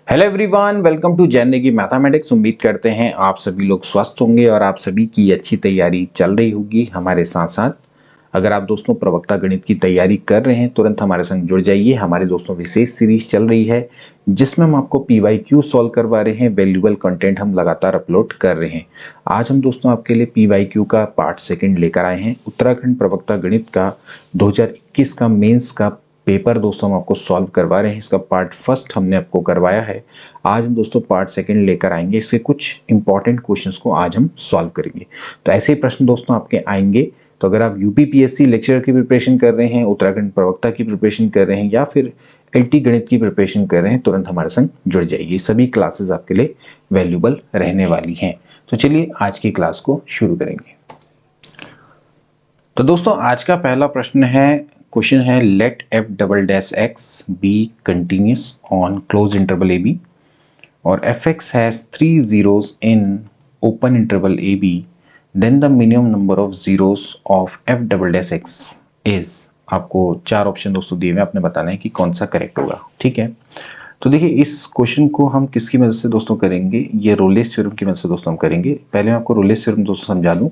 Hello everyone, welcome to Jain की mathematics. उम्मीद करते हैं आप सभी लोग स्वस्थ होंगे और आप सभी की अच्छी तैयारी चल रही होगी हमारे साथ साथ। अगर आप दोस्तों प्रवक्ता गणित की तैयारी कर रहे हैं तुरंत हमारे संग जुड़ जाइए। हमारे दोस्तों विशेष सीरीज चल रही है जिसमें हम आपको PYQ सॉल्व करवा रहे हैं। वैल्यूएबल कंटेंट हम लगातार अपलोड कर रहे हैं। आज हम दोस्तों आपके लिए PYQ का पार्ट सेकंड लेकर आए हैं। उत्तराखंड प्रवक्ता गणित का 2021 का मेंस का पेपर दोस्तों हम आपको सॉल्व करवा रहे हैं। इसका पार्ट फर्स्ट हमने आपको करवाया है। आज हम दोस्तों पार्ट सेकंड लेकर आएंगे। इसके कुछ इंपॉर्टेंट क्वेश्चंस को आज हम सॉल्व करेंगे। तो ऐसे ही प्रश्न दोस्तों आपके आएंगे। तो अगर आप UPPSC लेक्चर की प्रिपरेशन कर रहे हैं, उत्तराखंड प्रवक्ता की प्रिपरेशन कर रहे हैं या फिर LT गणित की प्रिपरेशन कर रहे हैं, तुरंत हमारे संग जुड़ जाइए। सभी क्लासेस आपके लिए वैल्यूएबल रहने वाली हैं। तो चलिए आज की क्लास को शुरू करेंगे। तो दोस्तों आज का पहला प्रश्न है, क्वेश्चन है let f double dash x be continuous on close interval a b और fx has 3 zeros in open interval a b, then the minimum number of zeros of f double dash x is। आपको चार option दोस्तों दिए हुए, आपने बताना है कि कौन सा करेक्ट होगा। ठीक है, तो देखिए इस क्वेश्चन को हम किसकी मदद से दोस्तों करेंगे, ये रोलेस थ्योरम की मदद से दोस्तों हम करेंगे। पहले मैं आपको रोलेस थ्योरम दोस्तों समझा दूं।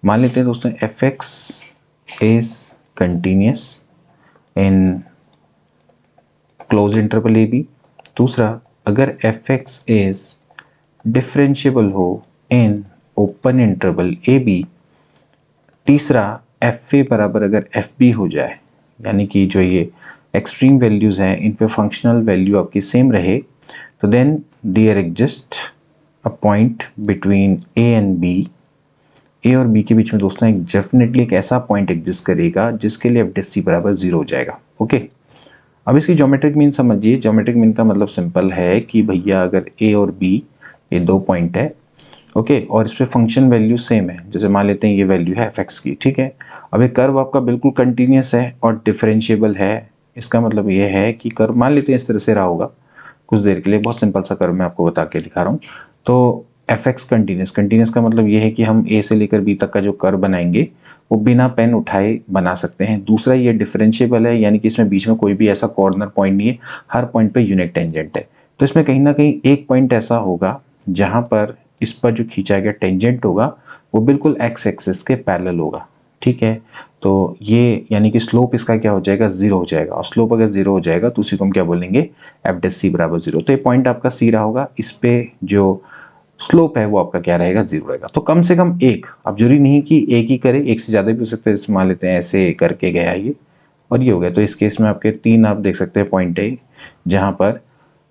मान लेते हैं दोस्तों fx is continuous in closed interval a b। दूसरा, अगर fx is differentiable हो in open interval a b। तीसरा, fa बराबर अगर fb हो जाए, यानी कि जो ये एक्सट्रीम वैल्यूज हैं इन पे फंक्शनल वैल्यू आपकी सेम रहे, तो then there exist a point between a and b। A और बी के बीच में दोस्तों डेफिनेटली एक ऐसा पॉइंट एग्जिस्ट करेगा जिसके लिए f' बराबर 0 हो जाएगा। ओके, अब इसकी ज्योमेट्रिक मीन समझिए। ज्योमेट्रिक मीन का मतलब सिंपल है कि भैया अगर ए और बी ये दो पॉइंट है, ओके, और इस पे फंक्शन वैल्यू सेम है। जैसे मान लेते हैं ये वैल्यू है fx की, ठीक है। अब एक कर्व आपका बिल्कुल कंटिन्यूस है और डिफरेंशिएबल है। इसका मतलब ये है कि कर्व मान लेते हैं इस तरह से रहा होगा कुछ देर के लिए। बहुत सिंपल सा कर्व मैं आपको बता के दिखा रहा हूँ। तो fx कंटिन्यूस, कंटिन्यूस का मतलब ये है कि हम a से लेकर b तक का जो कर्व बनाएंगे वो बिना पेन उठाए बना सकते हैं। दूसरा, ये डिफरेंशिएबल है, यानी कि इसमें बीच में कोई भी ऐसा कॉर्नर पॉइंट नहीं है, हर पॉइंट पे यूनिट टेंजेंट है। तो इसमें कहीं ना कहीं एक पॉइंट ऐसा होगा जहां पर इस पर जो खींचा गया टेंजेंट होगा वो बिल्कुल x एक्सिस के पैरेलल होगा। ठीक है, तो ये यानी कि स्लोप इसका क्या हो जाएगा, 0 हो जाएगा। और स्लोप अगर 0 हो जाएगा तो उसी को हम क्या बोलेंगे, f' बराबर 0। तो ये पॉइंट आपका C रहा होगा, इस पे जो स्लोप है वो आपका क्या रहेगा, 0 रहेगा। तो कम से कम एक, अब जरूरी नहीं कि एक ही करे, एक से ज्यादा भी हो सकता है। मान लेते हैं ऐसे करके गया ये और ये हो गया, तो इस केस में आपके तीन आप देख सकते हैं पॉइंट है जहां पर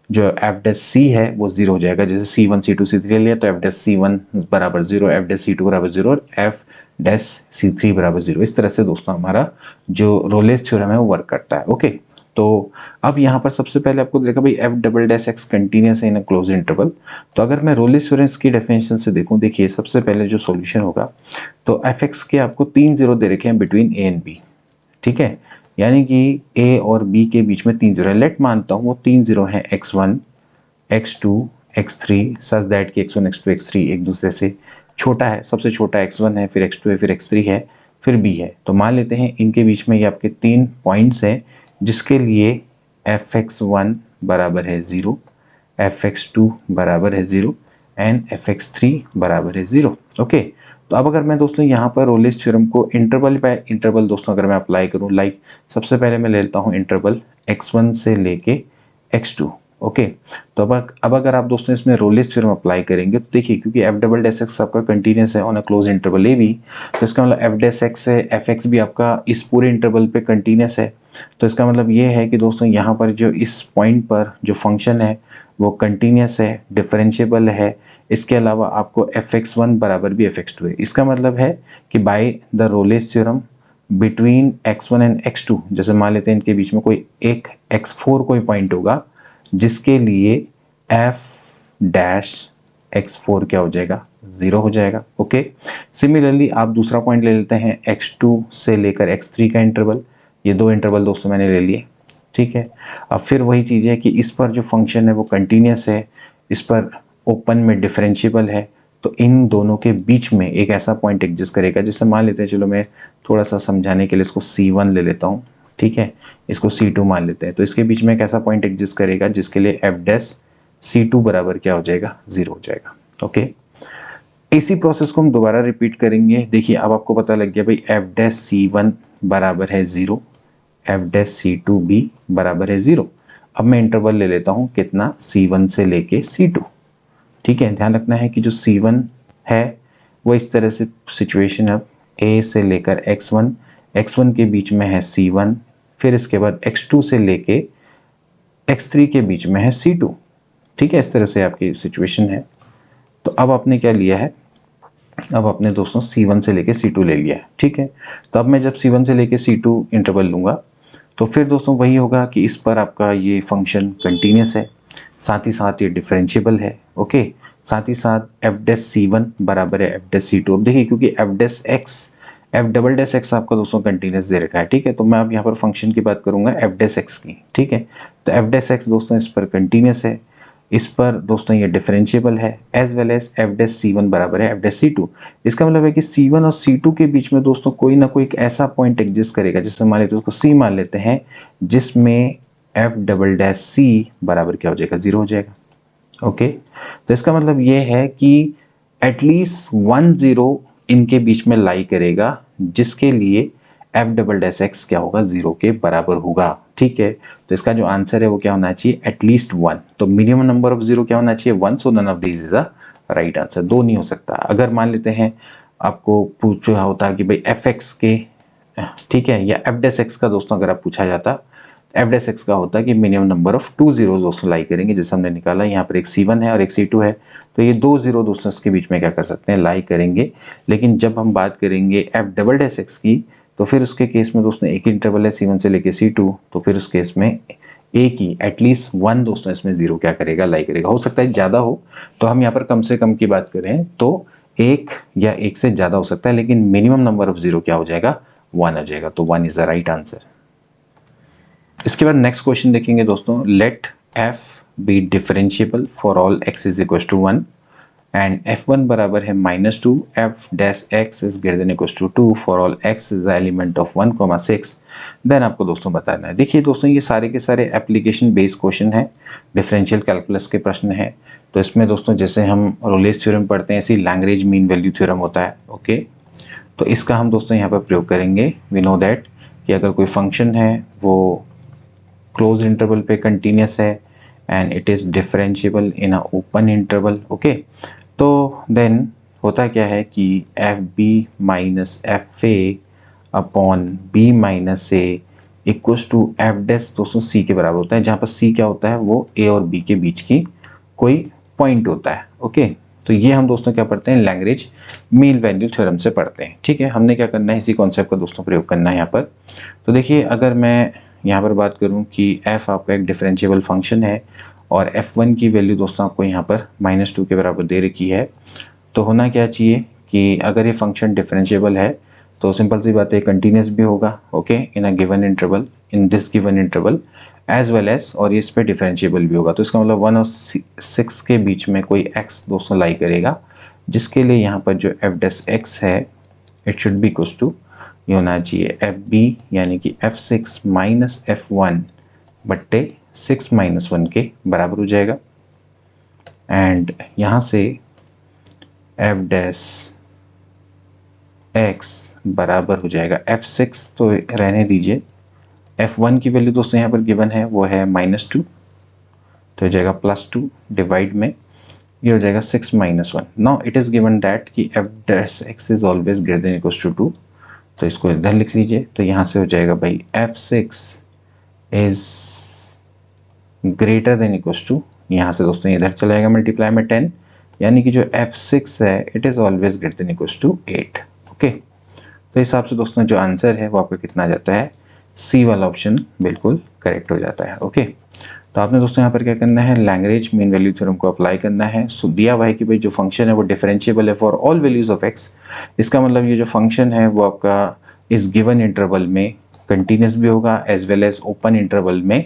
जो f' है वो 0 हो जाएगा। जैसे C1 C2 C3 लिया तो f' बराबर 0, f' बराबर 0 और f' बराबर 0। इस तरह से दोस्तों हमारा जो रोलेस थ्योरम है वो वर्क करता है। ओके, तो अब यहाँ पर सबसे पहले आपको देखा भाई f double dash x continuous है इन क्लोज इंटरवल। तो अगर मैं रोलेस थ्योरम की डेफिनेशन से देखूं, देखिए सबसे पहले जो सॉल्यूशन होगा तो fx के आपको 3 0 दे रखे हैं बिटवीन a एंड b। ठीक है, यानी कि a और b के बीच में 3 0 है। लेट मानता हूँ वो 3 0 है x1 x2 x3 such that कि x1 x2 x3 एक दूसरे से छोटा है। सबसे छोटा x1 है, फिर x2 है, फिर x3 है, फिर b है। तो मान लेते हैं इनके बीच में ये आपके तीन पॉइंट्स हैं जिसके लिए fx1 बराबर है 0, fx2 बराबर है 0 एंड fx3 बराबर है 0। ओके, तो अब अगर मैं दोस्तों यहाँ पर रोलेस थ्योरम को इंटरवल बाय इंटरवल दोस्तों अगर मैं अप्लाई करूँ, लाइक सबसे पहले मैं ले लेता हूँ इंटरवल x1 से लेके x2। ओके, तो अब अगर आप दोस्तों इसमें रोलेस थ्योरम अप्लाई करेंगे तो देखिए, क्योंकि f डबल डैश एक्स आपका कंटिन्यूस है on a close interval a b, तो इसका मतलब f डैश एक्स है, fx भी आपका इस पूरे इंटरवल पे कंटिन्यूस है। तो इसका मतलब ये है कि दोस्तों यहाँ पर जो इस पॉइंट पर जो फंक्शन है वो कंटिन्यूस है, डिफरेंशिएबल है। इसके अलावा आपको fx1 बराबर भी fx2 है। इसका मतलब है कि by the Rolle's theorem between x1 and x2, जैसे मान लेते हैं इनके बीच में कोई एक x4 कोई पॉइंट होगा जिसके लिए f डैश x4 क्या हो जाएगा, 0 हो जाएगा। ओके, सिमिलरली आप दूसरा पॉइंट ले लेते हैं x2 से लेकर x3 का इंटरवल। ये दो इंटरवल दोस्तों मैंने ले लिए। ठीक है, अब फिर वही चीज़ है कि इस पर जो फंक्शन है वो कंटिन्यूस है, इस पर ओपन में डिफरेंशिएबल है। तो इन दोनों के बीच में एक ऐसा पॉइंट एग्जिस्ट करेगा, जिससे मान लेते हैं, चलो मैं थोड़ा सा समझाने के लिए इसको C1 ले लेता हूँ। ठीक है, इसको C2 मान लेते हैं। तो इसके बीच में एक ऐसा पॉइंट एग्जिस्ट करेगा जिसके लिए f' C2 बराबर क्या हो जाएगा, 0 हो जाएगा। ओके, इसी प्रोसेस को हम दोबारा रिपीट करेंगे। देखिए अब आपको पता लग गया भाई एफ डैश C1 बराबर है 0, एफ डैश C2 भी बराबर है 0। अब मैं इंटरवल ले लेता हूँ कितना, C1 से लेके C2। ठीक है, ध्यान रखना है कि जो C1 है वो इस तरह से सिचुएशन अब A से लेकर X1 के बीच में है C1, फिर इसके बाद X2 से लेके X3 के बीच में है C2। ठीक है, इस तरह से आपकी सिचुएशन है। तो अब आपने क्या लिया है, अब अपने दोस्तों C1 से लेके C2 ले लिया है। ठीक है, तो अब मैं जब C1 से लेके C2 इंटरवल लूँगा तो फिर दोस्तों वही होगा कि इस पर आपका ये फंक्शन कंटिन्यूस है, साथ ही साथ ये डिफरेंशिएबल है। ओके, साथ ही साथ एफ डैश C1 बराबर है एफ डैश C2। अब देखिए क्योंकि एफ डबल डैश एक्स आपका दोस्तों कंटिन्यूस दे रखा है। ठीक है, तो मैं अब यहाँ पर फंक्शन की बात करूँगा एफ डैश एक्स की। ठीक है, तो एफ डैश एक्स दोस्तों इस पर कंटिन्यूस है, इस पर दोस्तों ये डिफरेंशिएबल है, as well as f dash C1 बराबर है एफ डैश C2। इसका मतलब है कि C1 और C2 के बीच में दोस्तों कोई ना कोई एक ऐसा पॉइंट एग्जिस्ट करेगा, जिससे मान लेते हैं उसको C मान लेते हैं, जिसमें एफ डबल डैश C बराबर क्या हो जाएगा, 0 हो जाएगा। ओके, तो इसका मतलब ये है कि एटलीस्ट 1 0 इनके बीच में लाई करेगा, जिसके लिए एफ डबल डैश एक्स क्या होगा, 0 के बराबर होगा। ठीक है, तो इसका जो आंसर है वो क्या होना चाहिए, एटलीस्ट 1। तो मिनिमम नंबर ऑफ 0 क्या होना चाहिए, 1। So none of this is a right answer. 2 नहीं हो सकता। अगर मान लेते हैं आपको पूछा होता कि भाई एफ एक्स के, ठीक है, या एफ डैश एक्स का दोस्तों अगर आप पूछा जाता, एफ डैश एक्स का होता है कि मिनिमम नंबर ऑफ 2 जीरोज दोस्तों लाई करेंगे, जैसे हमने निकाला यहाँ पर एक C1 है और एक C2 है, तो ये 2 जीरो दोस्तों इसके बीच में क्या कर सकते हैं, लाई करेंगे। लेकिन जब हम बात करेंगे एफ डबल डैश एक्स की, तो फिर उसके केस में दोस्तों एक ही इंटरवल है C1 से लेके C2, तो फिर उस केस में एक ही एटलीस्ट 1 दोस्तों इसमें 0 क्या करेगा, लाई करेगा। हो सकता है ज़्यादा हो, तो हम यहाँ पर कम से कम की बात करें तो एक या एक से ज़्यादा हो सकता है, लेकिन मिनिमम नंबर ऑफ 0 क्या हो जाएगा, 1 हो जाएगा। तो 1 इज द राइट आंसर। इसके बाद नेक्स्ट क्वेश्चन देखेंगे दोस्तों, let f be differentiable for all x is equal to 1 and f1 बराबर है -2, f dash x is greater than equal to 2 for all x is the element of 1,6। Then आपको दोस्तों बताना है। देखिए दोस्तों ये सारे के सारे एप्लीकेशन बेस्ड क्वेश्चन है, डिफरेंशियल कैलकुलस के प्रश्न है। तो इसमें दोस्तों जैसे हम रोलेस थ्योरम पढ़ते हैं, ऐसी लैग्रेंज मीन वैल्यू थ्योरम होता है। ओके, तो इसका हम दोस्तों यहाँ पर प्रयोग करेंगे। वी नो दैट कि अगर कोई फंक्शन है वो क्लोज इंटरवल पे कंटिन्यूस है and it is differentiable in a open interval. Okay, तो देन होता क्या है कि F b minus F A upon B minus A equals to F dash दोस्तों सी के बराबर होता है, जहाँ पर सी क्या होता है, वो ए और बी के बीच की कोई पॉइंट होता है। ओके, तो ये हम दोस्तों क्या पढ़ते हैं, लैग्रेंज मीन वैल्यू थ्योरम से पढ़ते हैं। ठीक है, हमने क्या करना है, इसी कॉन्सेप्ट का दोस्तों प्रयोग करना है यहाँ पर। तो देखिए अगर मैं यहाँ पर बात करूँ कि f आपका एक डिफरेंशिएबल फंक्शन है और f1 की वैल्यू दोस्तों आपको यहाँ पर -2 के बराबर दे रखी है, तो होना क्या चाहिए कि अगर ये फंक्शन डिफरेंशिएबल है तो सिंपल सी बात है, कंटिन्यूस भी होगा। Okay, in a given interval, in this given interval as well as, और ये इस पर डिफरेंशिएबल भी होगा। तो इसका मतलब 1 और 6 के बीच में कोई x दोस्तों लाई करेगा, जिसके लिए यहाँ पर जो f डैश x है it should be equals to, ये होना चाहिए एफ बी यानी कि f6 माइनस f1 बट्टे 6 माइनस 1 के बराबर हो जाएगा। एंड यहाँ से f डैश x बराबर हो जाएगा f6, तो रहने दीजिए, f1 की वैल्यू दोस्तों यहाँ पर गिवन है वो है -2, तो हो जाएगा +2 डिवाइड में ये हो जाएगा 6 minus 1। Now it is given that कि f dash x is always greater than equals to 2, तो इसको इधर लिख लीजिए। तो यहाँ से हो जाएगा भाई f6 is greater than equals to, यहाँ से दोस्तों इधर चला जाएगा मल्टीप्लाई में 10, यानी कि जो f6 है it is always greater than equals to 8। Okay, तो हिसाब से दोस्तों जो आंसर है वो आपका कितना आ जाता है, सी वाला ऑप्शन बिल्कुल करेक्ट हो जाता है। ओके, तो आपने दोस्तों यहाँ पर क्या करना है, लैग्रेंज मीन वैल्यू थ्योरम को अप्लाई करना है। सो दिया हुआ है कि भाई जो फंक्शन है वो डिफरेंशिएबल है for all values of x। इसका मतलब ये जो फंक्शन है वो आपका इस गिवन इंटरवल में कंटिन्यूस भी होगा as well as open interval में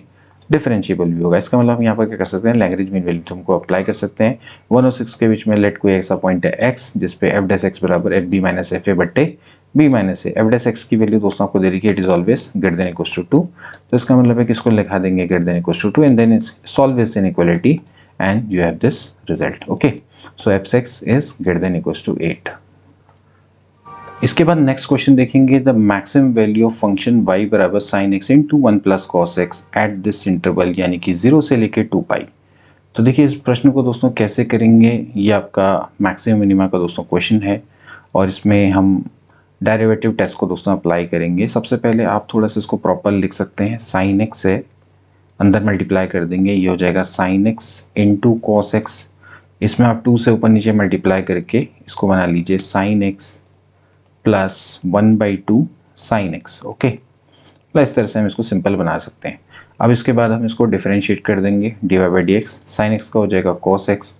डिफरेंशिएबल भी होगा। इसका मतलब हम यहाँ पर क्या कर सकते हैं, लैग्रेंज मीन वैल्यू थ्योरम को अप्लाई कर सकते हैं। 1 और 6 के बीच में लेट कोई ऐसा पॉइंट है x जिसपे एफ डैश एक्स बराबर f b minus F a बट्टे b minus a. F dash x की वैल्यू दोस्तों आपको दे रही है, it is always greater than equals to 2, तो इसका मतलब है कि इसको लिखा देंगे greater than equals to 2 and then solve this inequality and you have this result. Okay, so f6 is greater than equals to 8. इसके बाद नेक्स्ट क्वेश्चन देखेंगे, the maximum value of function y बराबर sine x into 1 plus cos x at this interval, यानी कि 0 से लेके 2 पाई। तो देखिए इस प्रश्न को दोस्तों कैसे करेंगे, ये आपका मैक्सिमम मिनिमा का दोस्तों क्वेश्चन है और इसमें हम डेरिवेटिव टेस्ट को दोस्तों अप्लाई करेंगे। सबसे पहले आप थोड़ा सा इसको प्रॉपर लिख सकते हैं, साइन एक्स है, अंदर मल्टीप्लाई कर देंगे, ये हो जाएगा sine x into cos x, इसमें आप 2 से ऊपर नीचे मल्टीप्लाई करके इसको बना लीजिए sine x plus 1/2 sine x. Okay, plus इस तरह से हम इसको सिंपल बना सकते हैं। अब इसके बाद हम इसको डिफरेंशिएट कर देंगे, d y by d x, sine x का हो जाएगा cos x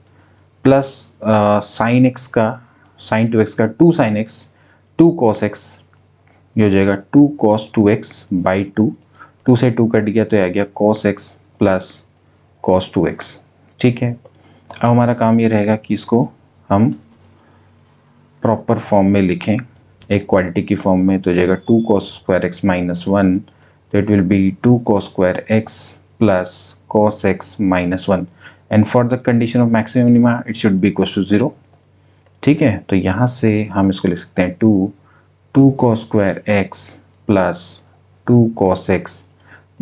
plus sine x का साइन 2x का 2 साइन एक्स 2 कॉस एक्स, ये हो जाएगा 2 कॉस 2x बाई 2, 2 से 2 कट गया तो ये आ गया cos x plus cos 2x। ठीक है, अब हमारा काम ये रहेगा कि इसको हम प्रॉपर फॉर्म में लिखें, एक क्वाड्रेटिक की फॉर्म में, तो जाएगा 2 cos स्क्वायर एक्स माइनस 1, तो it will be 2 cos square x plus cos x minus 1, and for the condition of maximum minima it should be equal to 0। ठीक है, तो यहाँ से हम इसको लिख सकते हैं 2 cos square x plus 2 cos x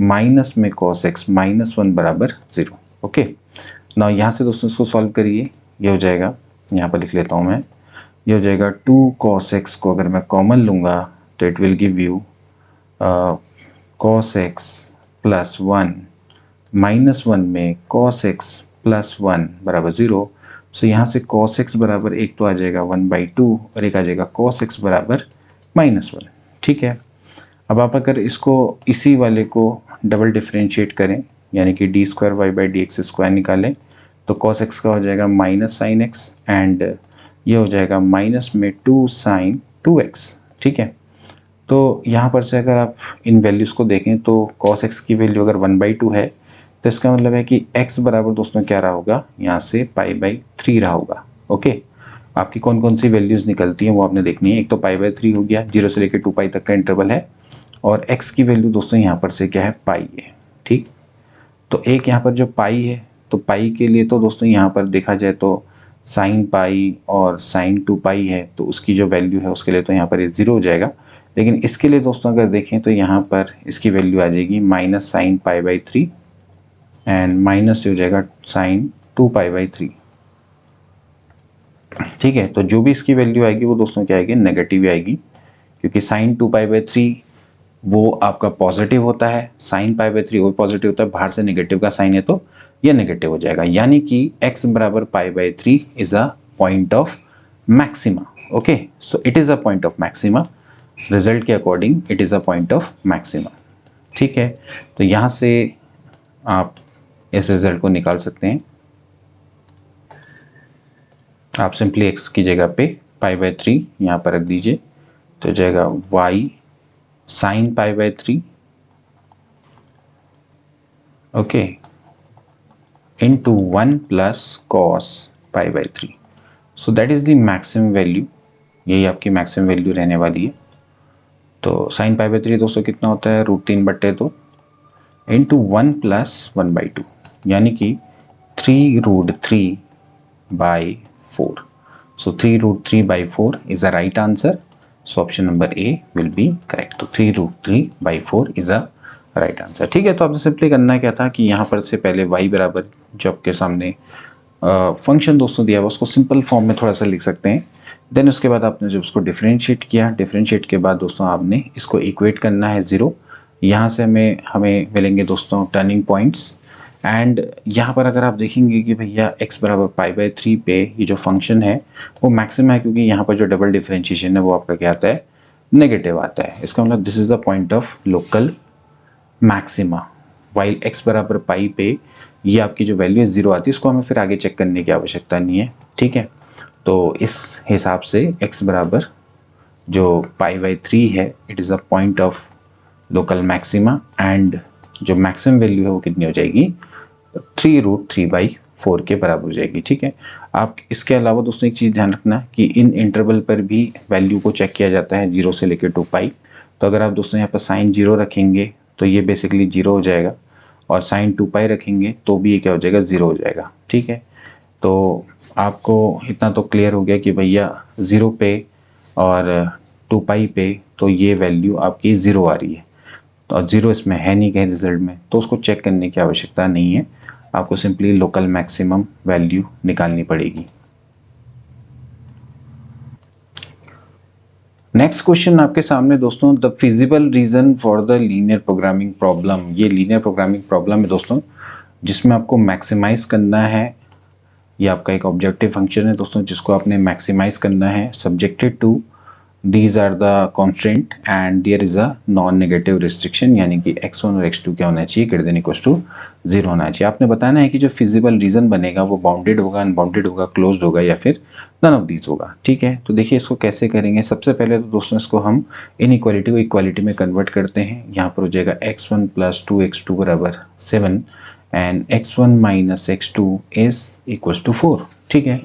minus में cos x माइनस 1 बराबर 0। ओके, ना यहाँ से दोस्तों इसको सॉल्व करिए, ये हो जाएगा, यहाँ पर लिख लेता हूँ मैं, ये हो जाएगा 2 cos x को अगर मैं कॉमन लूँगा तो it will give you cos x plus 1 minus 1 में cos x प्लस 1 बराबर 0। सो यहाँ से cos x बराबर एक तो आ जाएगा 1/2 और एक आ जाएगा cos x बराबर -1। ठीक है, अब आप अगर इसको इसी वाले को डबल डिफरेंशिएट करें, यानी कि d square y by d x square निकालें, तो cos x का हो जाएगा माइनस साइन एक्स एंड ये हो जाएगा माइनस में 2 साइन 2x। ठीक है, तो यहाँ पर से अगर आप इन वैल्यूज़ को देखें तो cos x की वैल्यू अगर 1/2 है तो इसका मतलब है कि x बराबर दोस्तों क्या रहा होगा, यहाँ से π/3 रहा होगा। ओके, आपकी कौन कौन सी वैल्यूज़ निकलती हैं वो आपने देखनी है। एक तो π/3 हो गया, 0 से लेकर 2 पाई तक का इंटरवल है, और x की वैल्यू दोस्तों यहाँ पर से क्या है, पाई है। ठीक, तो एक यहाँ पर जो पाई है, तो पाई के लिए तो दोस्तों यहाँ पर देखा जाए तो साइन पाई और साइन 2 पाई है, तो उसकी जो वैल्यू है उसके लिए तो यहाँ पर ये 0 हो जाएगा। लेकिन इसके लिए दोस्तों अगर देखें तो यहाँ पर इसकी वैल्यू आ जाएगी माइनस साइन π/3 एंड माइनस हो जाएगा साइन 2π/3। ठीक है, तो जो भी इसकी वैल्यू आएगी वो दोस्तों क्या आएगी, नेगेटिव आएगी, क्योंकि साइन 2π/3 वो आपका पॉजिटिव होता है, साइन π/3 वो पॉजिटिव होता है, बाहर से नेगेटिव का साइन है तो ये नेगेटिव हो जाएगा, यानी कि x बराबर π/3 is a point of maxima. Okay, so it is a point of maxima, result के according it is a point of maxima. ठीक है, तो यहाँ से आप इस रिजल्ट को निकाल सकते हैं। आप सिंपली x की जगह पे π/3 यहाँ पर रख दीजिए, तो जाएगा y sine π/3 okay into 1 plus cos π/3। So that is the maximum value, यही आपकी मैक्सिमम वैल्यू रहने वाली है। तो साइन π/3 दोस्तों कितना होता है, √3/2 इंटू 1 प्लस 1/2, यानी कि 3√3/4। सो 3√3/4 is the right answer, so option number A will be correct. तो 3√3/4 इज अ राइट आंसर। ठीक है, तो आपने सिंपली करना क्या था कि यहाँ पर से पहले y बराबर जो आपके सामने फंक्शन दोस्तों दिया हुआ उसको सिंपल फॉर्म में थोड़ा सा लिख सकते हैं। देन उसके बाद आपने जब उसको डिफरेंशिएट किया, डिफरेंशिएट के बाद दोस्तों आपने इसको इक्वेट करना है 0। यहाँ से हमें मिलेंगे दोस्तों टर्निंग पॉइंट्स, एंड यहाँ पर अगर आप देखेंगे कि भैया x बराबर π/3 पे ये जो फंक्शन है वो मैक्सिमम है, क्योंकि यहाँ पर जो डबल डिफरेंशिएशन है वो आपका क्या आता है, नेगेटिव आता है। इसका मतलब this is the point of local maxima, while x बराबर पाई पे ये आपकी जो वैल्यू है 0 आती है, इसको हमें फिर आगे चेक करने की आवश्यकता नहीं है। ठीक है, तो इस हिसाब से x बराबर जो π/3 है it is a point of local maxima, and जो मैक्सिमम वैल्यू है वो कितनी हो जाएगी, 3√3/4 के बराबर हो जाएगी। ठीक है, आप इसके अलावा दोस्तों एक चीज़ ध्यान रखना कि इन इंटरवल पर भी वैल्यू को चेक किया जाता है 0 से लेकर 2 पाई। तो अगर आप दोस्तों यहाँ पर साइन 0 रखेंगे तो ये बेसिकली 0 हो जाएगा, और साइन 2 पाई रखेंगे तो भी ये क्या हो जाएगा, 0 हो जाएगा। ठीक है, तो आपको इतना तो क्लियर हो गया कि भैया 0 पे और 2 पाई पे तो ये वैल्यू आपकी 0 आ रही है, तो और 0 इसमें है नहीं कहीं रिजल्ट में, तो उसको चेक करने की आवश्यकता नहीं है, आपको सिंपली लोकल मैक्सिमम वैल्यू निकालनी पड़ेगी। नेक्स्ट क्वेश्चन आपके सामने दोस्तों, the feasible region for the linear programming problem. ये लीनियर प्रोग्रामिंग प्रॉब्लम है दोस्तों, जिसमें आपको मैक्सिमाइज करना है, ये आपका एक ऑब्जेक्टिव फंक्शन है दोस्तों जिसको आपने मैक्सिमाइज करना है subjected to these are the constant and there is a non negative restriction, यानी कि x1 और x2 क्या होना चाहिए, ग्रेटर देन इक्वल्स टू 0 होना चाहिए। आपने बताना है कि जो फिजिबल रीजन बनेगा वो बाउंडेड होगा, अनबाउंडेड होगा, क्लोज्ड होगा या फिर नन ऑफ दीज होगा। ठीक है, तो देखिए इसको कैसे करेंगे। सबसे पहले तो दोस्तों इसको हम इनइक्वालिटी को इक्वालिटी में कन्वर्ट करते हैं। यहाँ पर हो जाएगा x1 प्लस 2x2 बराबर 7 and x1 minus x2 is equals to 4। ठीक है,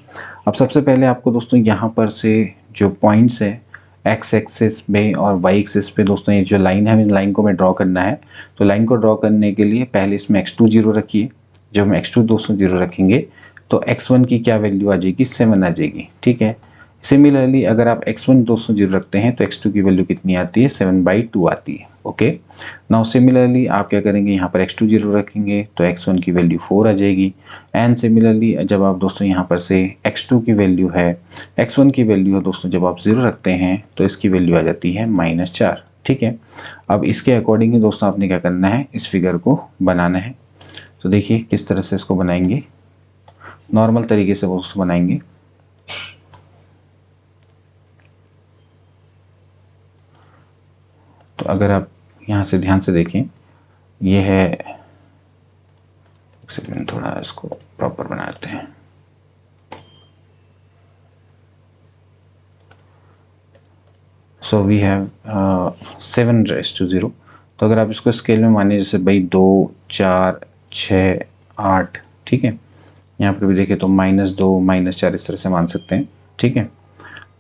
अब सबसे पहले आपको दोस्तों यहाँ पर से जो पॉइंट्स है एक्स एक्सिस पे और वाई एक्सिस पे दोस्तों ये जो लाइन है, लाइन को मैं ड्रॉ करना है। तो लाइन को ड्रॉ करने के लिए पहले इसमें x2 0 रखिए। जब हम x2 दोस्तों 0 रखेंगे तो x1 की क्या वैल्यू आ जाएगी, 7 आ जाएगी। ठीक है, सिमिलरली अगर आप x1 दोस्तों 0 रखते हैं तो x2 की वैल्यू कितनी आती है, 7/2 आती है। ओके, नाउ सिमिलरली आप क्या करेंगे, यहाँ पर x2 0 रखेंगे तो x1 की वैल्यू 4 आ जाएगी। एंड सिमिलरली जब आप दोस्तों यहाँ पर से x2 की वैल्यू है, x1 की वैल्यू है दोस्तों जब आप 0 रखते हैं तो इसकी वैल्यू आ जाती है -4। ठीक है, अब इसके अकॉर्डिंग ही दोस्तों आपने क्या करना है, इस फिगर को बनाना है। तो देखिए किस तरह से इसको बनाएंगे, नॉर्मल तरीके से वो उसको बनाएंगे। तो अगर आप यहाँ से ध्यान से देखें, ये है, एक सेकंड थोड़ा इसको प्रॉपर बनाते हैं। So we have 7/0। तो अगर आप इसको स्केल में मानिए, जैसे भाई 2 4 6 8, ठीक है, यहाँ पर भी देखें तो -2 -4 इस तरह से मान सकते हैं। ठीक है,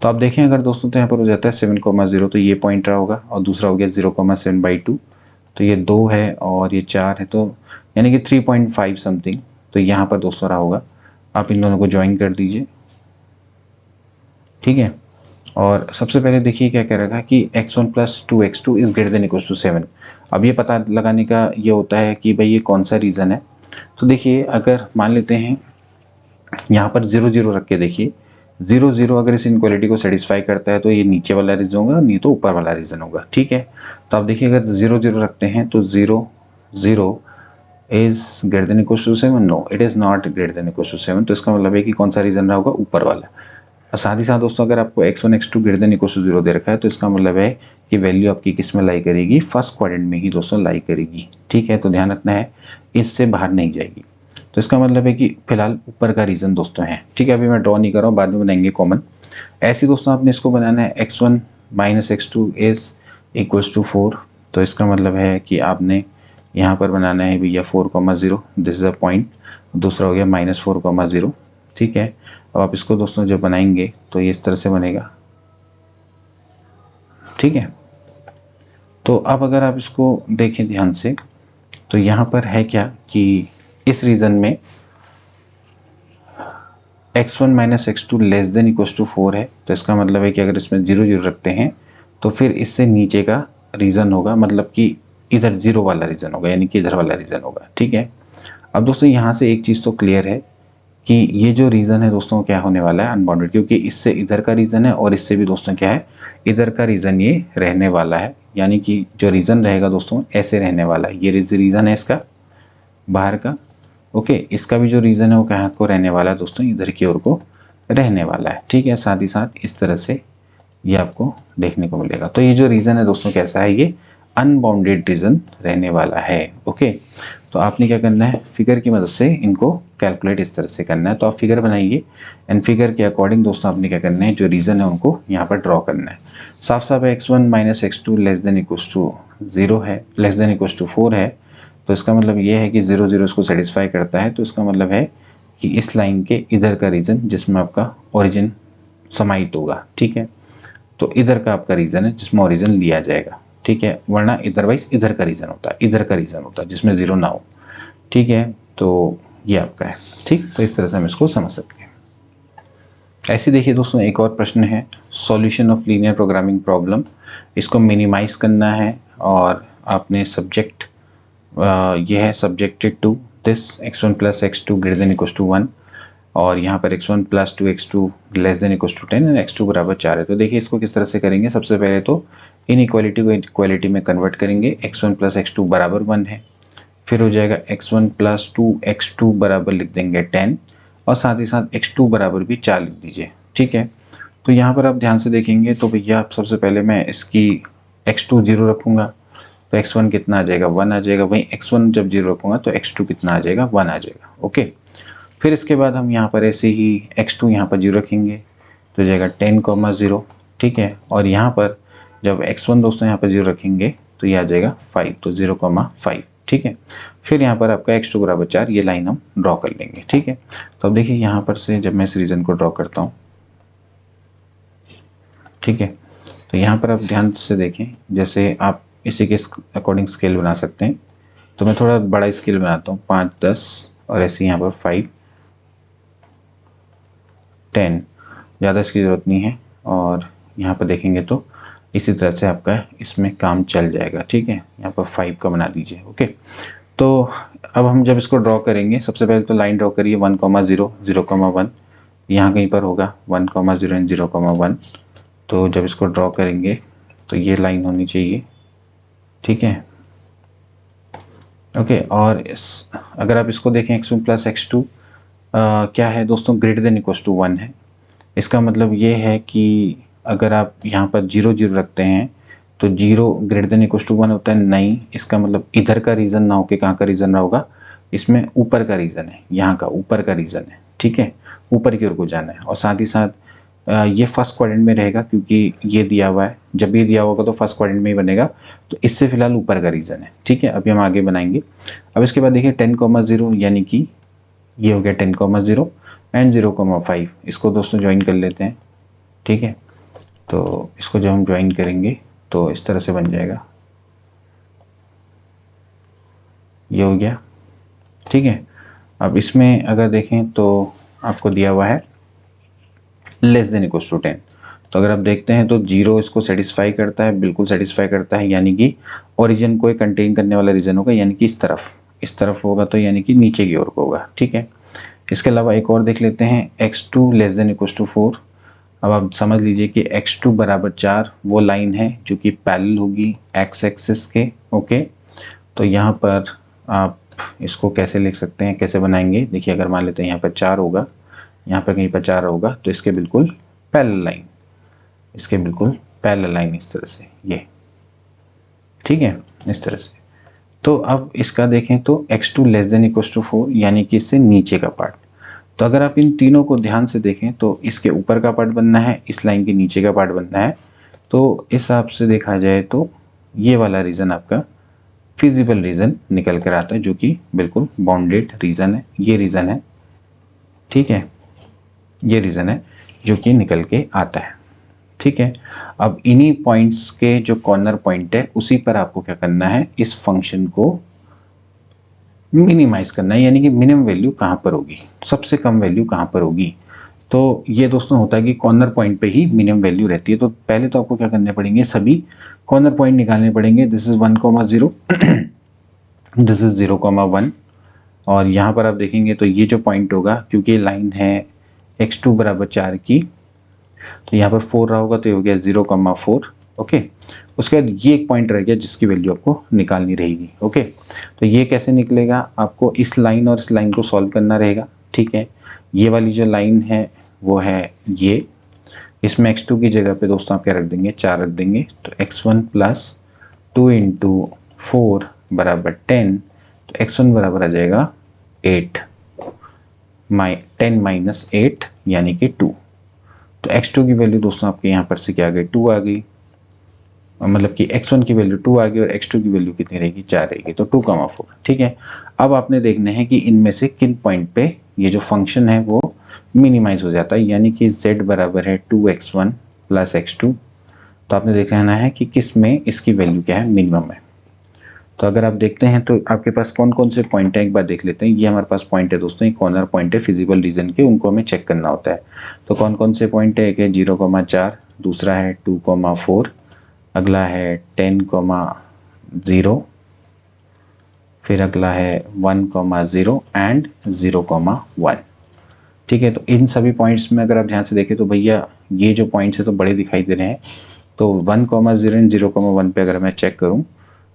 तो आप देखें अगर दोस्तों तो यहाँ पर हो जाता है 7,0, तो ये पॉइंट रहा होगा, और दूसरा हो गया 0,7/2, तो ये 2 है और ये 4 है, तो यानी कि 3.5 समथिंग, तो यहाँ पर दोस्तों रहा होगा। आप इन दोनों को ज्वाइन कर दीजिए। ठीक है, और सबसे पहले देखिए क्या कह रहा था कि x1 plus 2x2 is greater than equal to 7। अब ये पता लगाने का ये होता है कि भाई ये कौन सा रीज़न है। तो देखिए अगर मान लेते हैं यहाँ पर 0 0 रख के देखिए, 0 0 अगर इस इनक्वालिटी को सेटिस्फाई करता है तो ये नीचे वाला रीजन होगा, नहीं तो ऊपर वाला रीजन होगा। ठीक है, तो आप देखिए अगर 0 0 रखते हैं तो 0 0 is greater than equal to 7, no it is not greater than equal to 7। तो इसका मतलब है कि कौन सा रीजन रहा होगा, ऊपर वाला। और साथ ही साथ दोस्तों अगर आपको x1 x2 greater than equal to 0 दे रखा है तो इसका मतलब है कि वैल्यू आपकी किस में लाई करेगी, फर्स्ट क्वाड्रेंट में ही दोस्तों लाई करेगी। ठीक है, तो ध्यान रखना है इससे बाहर नहीं जाएगी। तो इसका मतलब है कि फिलहाल ऊपर का रीज़न दोस्तों है। ठीक है, अभी मैं ड्रॉ नहीं कर रहा हूँ, बाद में बनाएंगे कॉमन। ऐसे दोस्तों आपने इसको बनाना है x1 minus x2 is equals to 4। तो इसका मतलब है कि आपने यहाँ पर बनाना है भैया 4,0, दिस इज़ अ पॉइंट। दूसरा हो गया -4,0। ठीक है, अब आप इसको दोस्तों जब बनाएंगे तो ये इस तरह से बनेगा। ठीक है, तो अब अगर आप इसको देखें ध्यान से तो यहाँ पर है क्या कि इस रीजन में x1 minus x2 less than equals to 4 है। तो इसका मतलब है कि अगर इसमें 0 0 रखते हैं तो फिर इससे नीचे का रीज़न होगा, मतलब कि इधर 0 वाला रीज़न होगा, यानी कि इधर वाला रीज़न होगा। ठीक है, अब दोस्तों यहाँ से एक चीज़ तो क्लियर है कि ये जो रीज़न है दोस्तों क्या होने वाला है, अनबाउंडेड, क्योंकि इससे इधर का रीज़न है और इससे भी दोस्तों क्या है, इधर का रीज़न ये रहने वाला है। यानी कि जो रीज़न रहेगा दोस्तों ऐसे रहने वाला है। ये रीज़न है इसका बाहर का। ओके, इसका भी जो रीज़न है वो कहाँ को रहने वाला है दोस्तों, इधर की ओर को रहने वाला है। ठीक है, साथ ही साथ इस तरह से ये आपको देखने को मिलेगा। तो ये जो रीज़न है दोस्तों कैसा है, ये अनबाउंडेड रीज़न रहने वाला है। ओके, तो आपने क्या करना है, फिगर की मदद से इनको कैलकुलेट इस तरह से करना है। तो आप फिगर बनाइए एंड फिगर के अकॉर्डिंग दोस्तों आपने क्या करना है, जो रीज़न है उनको यहाँ पर ड्रॉ करना है। साफ साफ है, x1 minus x2 less than equals to 0 है, लेस देन इक्वल्स टू 4 है। तो इसका मतलब ये है कि 0 0 इसको सेटिस्फाई करता है। तो इसका मतलब है कि इस लाइन के इधर का रीजन जिसमें आपका ओरिजिन समाहित होगा। ठीक है, तो इधर का आपका रीजन है जिसमें ओरिजिन लिया जाएगा। ठीक है, वरना इधरवाइज इधर का रीजन होता है, इधर का रीजन होता है जिसमें 0 ना हो। ठीक है, तो ये आपका है। ठीक, तो इस तरह से हम इसको समझ सकते हैं। ऐसे देखिए दोस्तों, एक और प्रश्न है, solution of linear programming problem. इसको मिनिमाइज करना है और आपने सब्जेक्ट ये है subjected to this x1 plus x2 greater than equal to 1 और यहाँ पर x1 plus 2x2 less than equal to 10 and x2 बराबर 4 है। तो देखिए इसको किस तरह से करेंगे। सबसे पहले तो इन इक्वालिटी को इक्वालिटी में कन्वर्ट करेंगे। x1 प्लस x2 बराबर 1 है, फिर हो जाएगा x1 प्लस 2x2 बराबर लिख देंगे 10 और साथ ही साथ x2 बराबर भी 4 लिख दीजिए। ठीक है, तो यहाँ पर आप ध्यान से देखेंगे तो भैया आप सबसे पहले मैं इसकी x2 0 रखूँगा तो x1 कितना आ जाएगा 1 आ जाएगा। वहीं x1 जब 0 रखूँगा तो x2 कितना आ जाएगा 1 आ जाएगा। ओके, फिर इसके बाद हम यहाँ पर ऐसे ही x2 यहाँ पर 0 रखेंगे तो जाएगा 10,0। ठीक है, और यहाँ पर जब x1 दोस्तों यहाँ पर 0 रखेंगे तो ये आ जाएगा 5, तो 0,5। ठीक है, फिर यहाँ पर आपका x2 बराबर 4, ये लाइन हम ड्रॉ कर लेंगे। ठीक है, तो अब देखिए यहाँ पर से जब मैं इस रीजन को ड्रॉ करता हूँ, ठीक है, तो यहाँ पर आप ध्यान से देखें, जैसे आप इसी के अकॉर्डिंग स्केल बना सकते हैं। तो मैं थोड़ा बड़ा स्केल बनाता हूँ, 5, 10 और ऐसे यहाँ पर 5, 10, ज़्यादा इसकी ज़रूरत नहीं है। और यहाँ पर देखेंगे तो इसी तरह से आपका इसमें काम चल जाएगा। ठीक है, यहाँ पर 5 का बना दीजिए। ओके, तो अब हम जब इसको ड्रॉ करेंगे, सबसे पहले तो लाइन ड्रॉ करिए 1, 0, 0,1, यहाँ कहीं पर होगा 1, 0 एंड 0,1। तो जब इसको ड्रॉ करेंगे तो ये लाइन होनी चाहिए। ठीक है, ओके, और अगर आप इसको देखें x1 प्लस x2 क्या है दोस्तों, ग्रेटर देन इक्वल टू 1 है। इसका मतलब ये है कि अगर आप यहाँ पर 0, 0 रखते हैं तो 0 ग्रेटर देन इक्वल टू 1 होता है। नहीं, इसका मतलब इधर का रीज़न ना होके कहाँ का रीज़न रहा होगा, इसमें ऊपर का रीज़न है, यहाँ का ऊपर का रीज़न है। ठीक है, ऊपर की ओर को जाना है और साथ ही साथ ये फर्स्ट क्वाड्रेंट में रहेगा क्योंकि ये दिया हुआ है। जब ये दिया होगा तो फर्स्ट क्वाड्रेंट में ही बनेगा, तो इससे फिलहाल ऊपर का रीज़न है। ठीक है, अभी हम आगे बनाएंगे। अब इसके बाद देखिए 10,0 यानी कि ये हो गया 10,0 एंड 0,5। इसको दोस्तों ज्वाइन कर लेते हैं। ठीक है, तो इसको जब हम ज्वाइन करेंगे तो इस तरह से बन जाएगा, ये हो गया। ठीक है, अब इसमें अगर देखें तो आपको दिया हुआ है लेस देन इक्वल टू 10। तो अगर आप देखते हैं तो 0 इसको सेटिस्फाई करता है, बिल्कुल सेटिस्फाई करता है, यानी कि ओरिजिन को कंटेन करने वाला रीजन होगा, यानी कि इस तरफ होगा तो यानी कि नीचे की ओर को होगा। ठीक है, इसके अलावा एक और देख लेते हैं, x2 less than equal to 4। अब आप समझ लीजिए कि x2 बराबर 4 वो लाइन है जो कि पैरेलल होगी x एक्सिस के। ओके, तो यहाँ पर आप इसको कैसे लिख सकते हैं, कैसे बनाएंगे, देखिए अगर मान लेते हैं यहाँ पर 4 होगा, यहाँ पर कहीं पर 4 होगा तो इसके बिल्कुल पैरेलल लाइन, इसके बिल्कुल पैरेलल लाइन इस तरह से ये। ठीक है, इस तरह से। तो अब इसका देखें तो x2 less than equal to 4 यानी कि इससे नीचे का पार्ट। तो अगर आप इन तीनों को ध्यान से देखें तो इसके ऊपर का पार्ट बनना है, इस लाइन के नीचे का पार्ट बनना है। तो इस हिसाब से देखा जाए तो ये वाला रीज़न आपका फिजिबल रीज़न निकल कर आता है, जो कि बिल्कुल बाउंडेड रीज़न है। ये रीज़न है, ठीक है, ये रीज़न है जो कि निकल के आता है। ठीक है, अब इन्हीं पॉइंट्स के जो कॉर्नर पॉइंट है उसी पर आपको क्या करना है, इस फंक्शन को मिनिमाइज करना है, यानी कि मिनिमम वैल्यू कहाँ पर होगी, सबसे कम वैल्यू कहाँ पर होगी। तो ये दोस्तों होता है कि कॉर्नर पॉइंट पे ही मिनिमम वैल्यू रहती है। तो पहले तो आपको क्या करने पड़ेंगे, सभी कॉर्नर पॉइंट निकालने पड़ेंगे। दिस इज 1,0, दिस इज 0,1 और यहाँ पर आप देखेंगे तो ये जो पॉइंट होगा, क्योंकि लाइन है x2 बराबर 4 की, तो यहाँ पर 4 रहा होगा तो ये हो गया 0,4। ओके, उसके बाद ये एक पॉइंट रह गया जिसकी वैल्यू आपको निकालनी रहेगी। ओके, तो ये कैसे निकलेगा, आपको इस लाइन और इस लाइन को सॉल्व करना रहेगा। ठीक है, ये वाली जो लाइन है वो है ये, इसमें x2 की जगह पे दोस्तों आप क्या रख देंगे, 4 रख देंगे। तो x1 प्लस 2 इंटू 4 बराबर 10, तो x1 बराबर आ जाएगा 8, 10 माइनस 8 यानी कि 2। तो x2 की वैल्यू दोस्तों आपके यहाँ पर से क्या आ गई, 2 आ गई, मतलब कि x1 की वैल्यू 2 आ गई और x2 की वैल्यू कितनी रहेगी, 4 रहेगी, तो 2,4। ठीक है, अब आपने देखना है कि इनमें से किन पॉइंट पे ये जो फंक्शन है वो मिनिमाइज हो जाता है, यानी कि z बराबर है 2x1 प्लस x2। तो आपने देखना है कि किस में इसकी वैल्यू क्या है, मिनिमम है। तो अगर आप देखते हैं तो आपके पास कौन कौन से पॉइंट हैं एक बार देख लेते हैं। ये हमारे पास पॉइंट है दोस्तों, ये कॉर्नर पॉइंट है फिजिबल रीजन के, उनको हमें चेक करना होता है। तो कौन कौन से पॉइंट है, एक है 0,4, दूसरा है 2,4, अगला है 10,0, फिर अगला है 1,0 एंड 0,1। ठीक है, तो इन सभी पॉइंट्स में अगर आप ध्यान से देखें तो भैया ये जो पॉइंट्स है तो बड़े दिखाई दे रहे हैं। तो 1,0 एंड 0,1 पे अगर मैं चेक करूं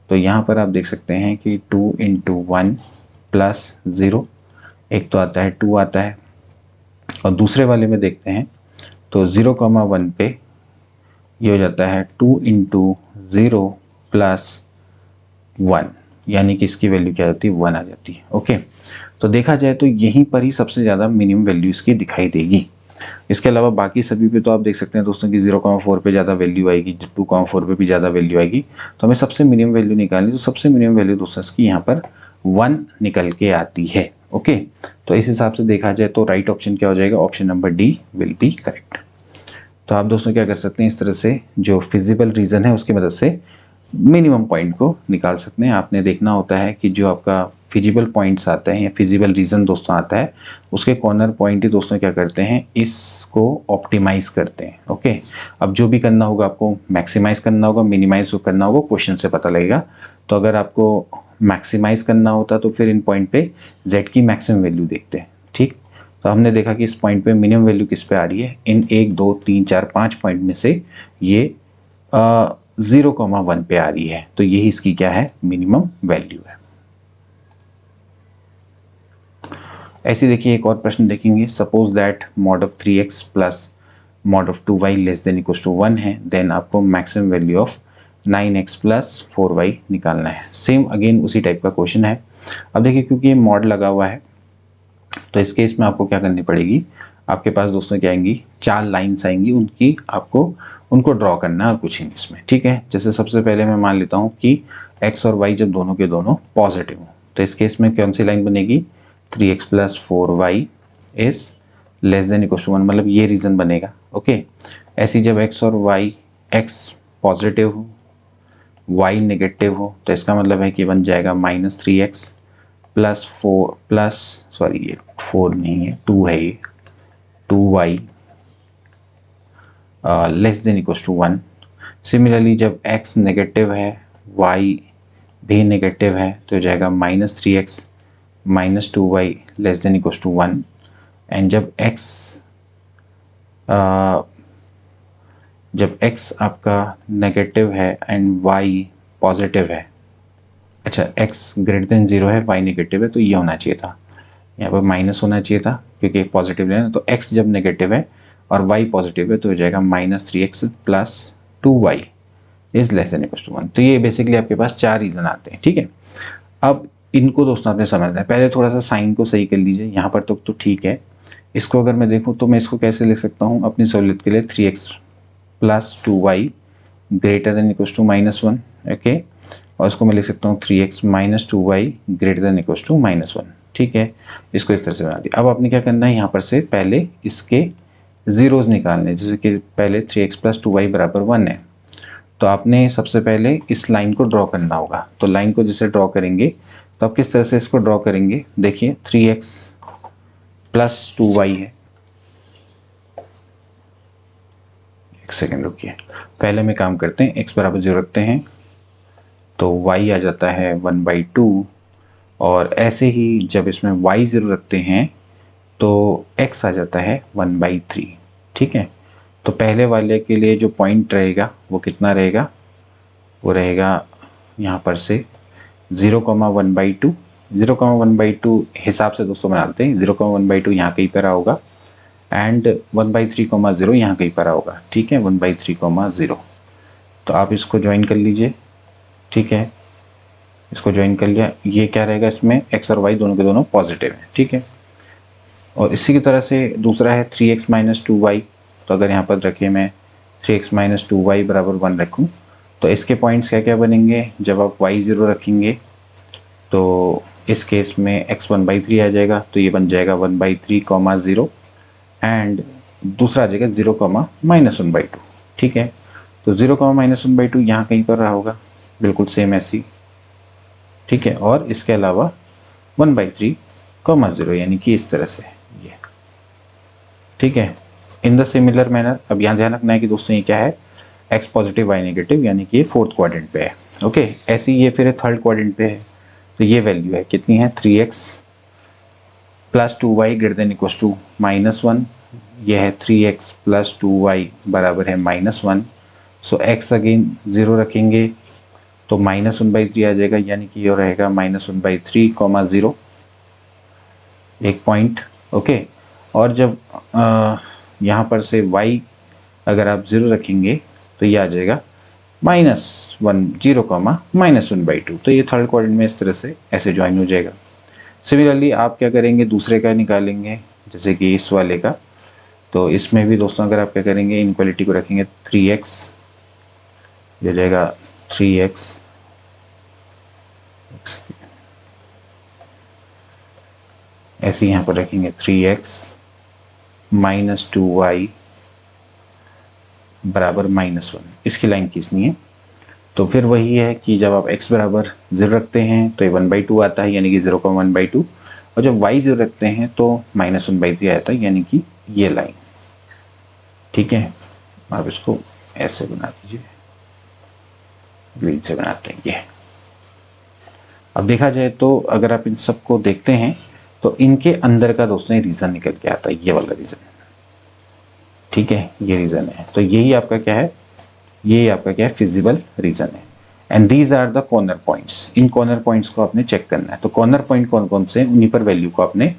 तो यहाँ पर आप देख सकते हैं कि 2 × 1 + 0, एक तो आता है 2 आता है, और दूसरे वाले में देखते हैं तो 0,1 पे ये हो जाता है 2 × 0 + 1, यानी कि इसकी वैल्यू क्या आती है, 1 आ जाती है। ओके, तो देखा जाए तो यहीं पर ही सबसे ज़्यादा मिनिमम वैल्यू इसकी दिखाई देगी। इसके अलावा बाकी सभी पे तो आप देख सकते हैं दोस्तों कि 0,4 पे ज़्यादा वैल्यू आएगी, 2,4 पे भी ज़्यादा वैल्यू आएगी। तो हमें सबसे मिनिमम वैल्यू निकालनी, तो सबसे मिनिमम वैल्यू दोस्तों इसकी यहाँ पर 1 निकल के आती है। ओके, तो इस हिसाब से देखा जाए तो राइट ऑप्शन क्या हो जाएगा, option number D will be correct. तो आप दोस्तों क्या कर सकते हैं, इस तरह से जो फिजिबल रीज़न है उसकी मदद से मिनिमम पॉइंट को निकाल सकते हैं। आपने देखना होता है कि जो आपका फिजिबल पॉइंट्स आते हैं या फिजिबल रीजन दोस्तों आता है, उसके कॉर्नर पॉइंट ही दोस्तों क्या करते हैं, इसको ऑप्टिमाइज करते हैं। ओके, अब जो भी करना होगा आपको मैक्सिमाइज करना होगा, मिनिमाइज करना होगा, क्वेश्चन से पता लगेगा। तो अगर आपको मैक्सिमाइज करना होता तो फिर इन पॉइंट पे z की मैक्सिमम वैल्यू देखते हैं। ठीक, तो हमने देखा कि इस पॉइंट पे मिनिमम वैल्यू किस पे आ रही है, इन 1 2 3 4 5 पॉइंट में से ये 0,1 पे आ रही है। तो यही इसकी क्या है, मिनिमम वैल्यू है। ऐसे देखिए एक और प्रश्न देखेंगे, suppose that mod of 3x plus mod of 2y less than equal to 1 है, देन आपको maximum value of 9x plus 4y निकालना है। सेम अगेन उसी टाइप का क्वेश्चन है। अब देखिए क्योंकि ये मॉड लगा हुआ है तो इस केस में आपको क्या करनी पड़ेगी, आपके पास दोस्तों क्या आएंगी, 4 लाइन्स आएंगी, उनकी आपको उनको ड्रॉ करना है और कुछ नहीं इसमें। ठीक है, जैसे सबसे पहले मैं मान लेता हूँ कि x और y जब दोनों के दोनों पॉजिटिव हो तो इस केस में कौन सी लाइन बनेगी, 3x plus 4y is less than equal to 1, मतलब ये रीजन बनेगा। ओके, ऐसी जब x और y, x पॉजिटिव हो y नेगेटिव हो तो इसका मतलब है कि बन जाएगा -3x प्लस 4 प्लस, सॉरी ये 4 नहीं है 2 है, ये 2y less than equal to 1। Similarly जब x नेगेटिव है y भी नेगेटिव है तो हो जाएगा -3x minus 2y less than equal to 1। And जब x आपका नेगेटिव है एंड y पॉजिटिव है, अच्छा x ग्रेटर देन 0 है y नेगेटिव है, तो ये होना चाहिए था, यहाँ पर माइनस होना चाहिए था क्योंकि पॉजिटिव है। तो x जब नेगेटिव है और y पॉजिटिव है तो हो जाएगा -3x plus 2y is less than equal to 1। तो ये बेसिकली आपके पास 4 रीजन आते हैं। ठीक है, अब इनको दोस्तों आपने समझना है, पहले थोड़ा सा साइन को सही कर लीजिए, यहाँ पर तो ठीक है। इसको अगर मैं देखूँ तो मैं इसको कैसे लिख सकता हूँ अपनी सहूलियत के लिए, 3x plus 2y greater than equal to -1। Okay, और इसको मैं लिख सकता हूँ 3x minus 2y greater than equal to -1। ठीक है, इसको इस तरह से बना दिया। अब आपने क्या करना है, यहाँ पर से पहले इसके जीरोज निकालने, जैसे कि पहले 3x प्लस 2y बराबर 1 है, तो आपने सबसे पहले इस लाइन को ड्रॉ करना होगा। तो लाइन को जैसे ड्रॉ करेंगे तो आप किस तरह से इसको ड्रॉ करेंगे, देखिए 3x प्लस 2y है, एक सेकेंड रुकिए, पहले में काम करते हैं, x बराबर 0 रखते हैं तो y आ जाता है 1/2, और ऐसे ही जब इसमें y 0 रखते हैं तो x आ जाता है 1/3। ठीक है, तो पहले वाले के लिए जो पॉइंट रहेगा वो कितना रहेगा, वो रहेगा यहाँ पर से 0,1/2, 0,1/2 हिसाब से दोस्तों बनाते हैं, 0,1/2 यहाँ कहीं पर होगा एंड 1/3,0 यहाँ कहीं पर होगा। ठीक है, 1/3,0, तो आप इसको ज्वाइन कर लीजिए। ठीक है, इसको ज्वाइन कर लिया, ये क्या रहेगा, इसमें x और y दोनों के दोनों पॉजिटिव हैं। ठीक है, और इसी की तरह से दूसरा है 3x माइनस 2y, तो अगर यहाँ पर रखिए मैं 3x माइनस 2y बराबर 1 रखूँ तो इसके पॉइंट्स क्या क्या बनेंगे, जब आप y 0 रखेंगे तो इस केस में x 1/3 आ जाएगा, तो ये बन जाएगा 1/3, एंड दूसरा आ जाएगा 0,-1/2। ठीक है, तो 0,-1/2 यहाँ कहीं पर रहा होगा, बिल्कुल सेम ऐसी ठीक है, और इसके अलावा 1/3, 0 यानी कि इस तरह से ये, ठीक है। इन द सिमिलर मैनर, अब यहाँ ध्यान रखना है कि दोस्तों ये क्या है, x पॉजिटिव y नेगेटिव, यानी कि ये फोर्थ क्वाड्रेंट पे है। ओके, ऐसे ही ये फिर थर्ड क्वाड्रेंट पे है, तो ये वैल्यू है कितनी है, 3x plus 2y greater than equal to -1, ये है 3x प्लस 2y बराबर है -1। सो x अगेन 0 रखेंगे तो -1/3 आ जाएगा, यानी कि ये रहेगा -1/3, 0 एक पॉइंट। ओके, और जब यहाँ पर से y अगर आप 0 रखेंगे तो ये आ जाएगा -1 0, -1/2। तो ये थर्ड क्वाड्रेंट में इस तरह से ऐसे ज्वाइन हो जाएगा। सिमिलरली आप क्या करेंगे, दूसरे का निकालेंगे, जैसे कि इस वाले का। तो इसमें भी दोस्तों अगर आप क्या करेंगे, इनक्वालिटी को रखेंगे 3x, ये हो जाएगा 3x, ऐसे यहाँ पर रखेंगे 3x माइनस 2y बराबर -1, इसकी लाइन खींचनी है। तो फिर वही है कि जब आप x बराबर 0 रखते हैं तो ये 1/2 आता है, यानी कि 0,1/2, और जब y 0 रखते हैं तो -1/3 आता है, यानी कि ये लाइन। ठीक है, आप इसको ऐसे बना दीजिए, ग्रीन से बनाते हैं ये। अब देखा जाए तो अगर आप इन सबको देखते हैं तो इनके अंदर का दोस्तों रीज़न निकल के आता है, ये वाला रीज़न। ठीक है, ये रीज़न है, तो यही आपका क्या है, ये आपका क्या है, फिजिबल रीज़न है। And these are the corner points, इन कॉर्नर पॉइंट्स को आपने चेक करना है। तो कॉर्नर पॉइंट कौन कौन से हैं, उन्हीं पर वैल्यू को आपने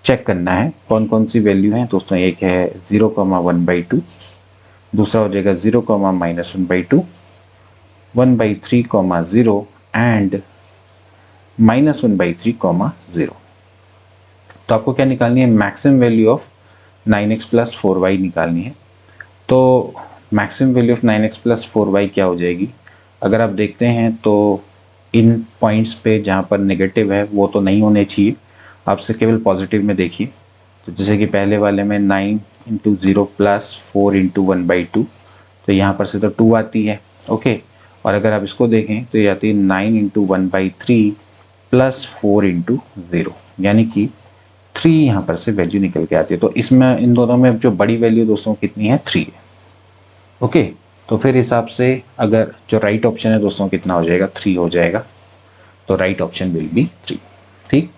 चेक करना है। कौन कौन सी वैल्यू है दोस्तों, एक है 0,1/2, दूसरा हो जाएगा 0,-1/2, 1/3, 0 एंड -1/3, 0। तो आपको क्या निकालनी है, maximum value of 9x + 4y निकालनी है। तो maximum value of 9x + 4y क्या हो जाएगी, अगर आप देखते हैं तो इन पॉइंट्स पे जहाँ पर नेगेटिव है वो तो नहीं होने चाहिए, आपसे केवल पॉजिटिव में देखिए। तो जैसे कि पहले वाले में 9 × 0 + 4 × 1/2, तो यहाँ पर से तो 2 आती है। ओके, और अगर आप इसको देखें तो ये आती है 9 × 1/3 + 4 × 0, यानी कि 3 यहाँ पर से वैल्यू निकल के आती है। तो इसमें इन दोनों में जो बड़ी वैल्यू दोस्तों कितनी है, 3 है। ओके, तो फिर हिसाब से अगर जो राइट ऑप्शन है दोस्तों कितना हो जाएगा, 3 हो जाएगा। तो राइट ऑप्शन विल बी 3। ठीक,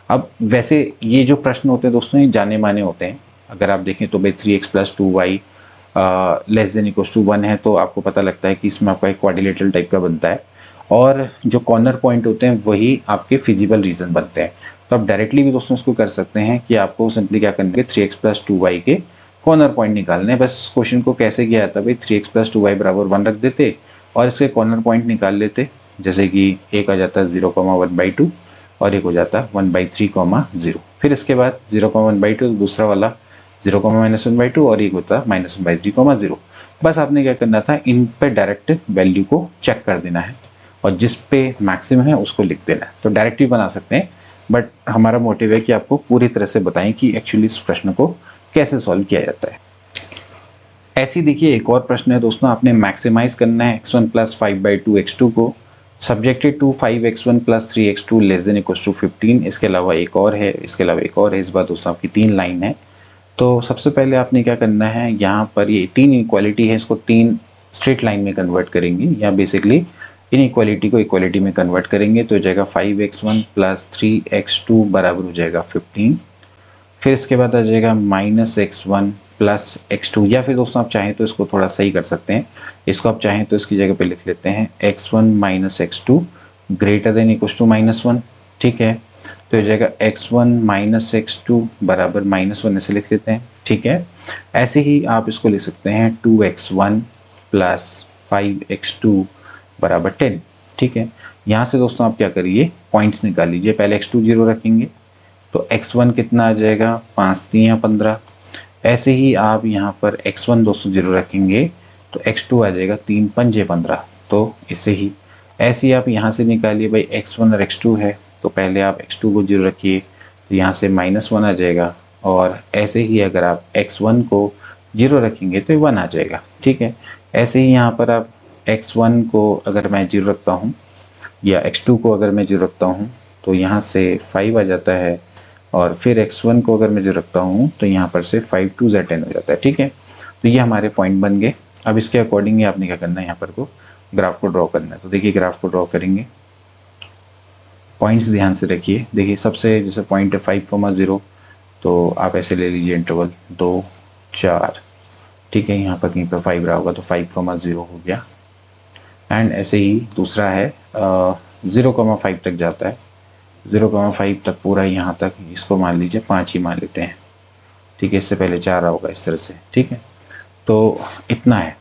अब वैसे ये जो प्रश्न होते हैं दोस्तों, ये जाने माने होते हैं। अगर आप देखें तो भाई 3x + 2y < 1 है, तो आपको पता लगता है कि इसमें आपका एक क्वाड्रिलेटरल टाइप का बनता है, और जो कॉर्नर पॉइंट होते हैं वही आपके फिजिबल रीजन बनते हैं। तो आप डायरेक्टली भी दोस्तों उसको कर सकते हैं कि आपको सिंपली क्या करना है, 3x + 2y के कॉर्नर पॉइंट निकालने हैं। बस इस क्वेश्चन को कैसे किया जाता है भाई, 3x + 2y बराबर 1 रख देते और इसके कॉर्नर पॉइंट निकाल लेते। जैसे कि एक आ जाता है 0,1/2 और एक हो जाता है 1/3, 0। फिर इसके बाद 0,1/2 तो दूसरा वाला 0,-1/2 और एक होता है -1/3, 0। बस आपने क्या करना था, इन पे डायरेक्ट वैल्यू को चेक कर देना है और जिस पे मैक्सिमम है उसको लिख देना है। तो डायरेक्ट भी बना सकते हैं, बट हमारा मोटिव है कि आपको पूरी तरह से बताएं कि एक्चुअली इस प्रश्न को कैसे सॉल्व किया जाता है। ऐसी देखिए एक और प्रश्न है दोस्तों, आपने मैक्सिमाइज करना है x1 + 5/2x2 को सब्जेक्टेड टू 5x1 + 3x2 < 15। इसके अलावा एक और है, इस बार दोस्तों आपकी 3 लाइन है। तो सबसे पहले आपने क्या करना है, यहाँ पर ये 3 इक्वालिटी है, इसको 3 स्ट्रेट लाइन में कन्वर्ट करेंगे, या बेसिकली इन इक्वालिटी को इक्वालिटी में कन्वर्ट करेंगे। तो हो जाएगा 5x1 + 3x2 बराबर हो जाएगा 15। फिर इसके बाद आ जाएगा -x1 + x2, या फिर दोस्तों आप चाहें तो इसको थोड़ा सही कर सकते हैं, इसको आप चाहें तो इसकी जगह पे लिख लेते हैं x1 - x2 > -1। ठीक है, तो हो जाएगा x1 - x2 बराबर -1, ऐसे लिख लेते हैं। ठीक है, ऐसे ही आप इसको लिख सकते हैं 2x1 + 5x2 बराबर 10। ठीक है, यहाँ से दोस्तों आप क्या करिए, पॉइंट्स निकाल लीजिए। पहले x2 0 रखेंगे तो x1 कितना आ जाएगा, 5 × 3 = 15। ऐसे ही आप यहाँ पर x1 दोस्तों 0 रखेंगे तो x2 आ जाएगा 3 × 5 = 15। तो इससे ही ऐसे ही आप यहाँ से निकालिए भाई, x1 और x2 है तो पहले आप x2 को 0 रखिए तो यहाँ से -1 आ जाएगा, और ऐसे ही अगर आप x1 को 0 रखेंगे तो 1 आ जाएगा। ठीक है, ऐसे ही यहाँ पर आप x1 को अगर मैं 0 रखता हूँ या x2 को अगर मैं 0 रखता हूँ तो यहाँ से 5 आ जाता है, और फिर x1 को अगर मैं 0 रखता हूँ तो यहाँ पर से 5 2 ज़ा 10 हो जाता है। ठीक है, तो ये हमारे पॉइंट बन गए। अब इसके अकॉर्डिंग आपने क्या करना है, यहाँ पर को ग्राफ को ड्रॉ करना है। तो देखिए ग्राफ को ड्रॉ करेंगे, पॉइंट्स ध्यान से रखिए। देखिए सबसे जैसे पॉइंट है 5,0, तो आप ऐसे ले लीजिए इंटरवल 2 4, ठीक है, यहाँ पर कहीं पर 5 रहा होगा तो 5,0 हो गया। एंड ऐसे ही दूसरा है 0,5 तक जाता है, 0,5 तक पूरा यहाँ तक, इसको मान लीजिए 5 ही मान लेते हैं। ठीक है, इससे पहले 4 रहा होगा इस तरह से। ठीक है, तो इतना है।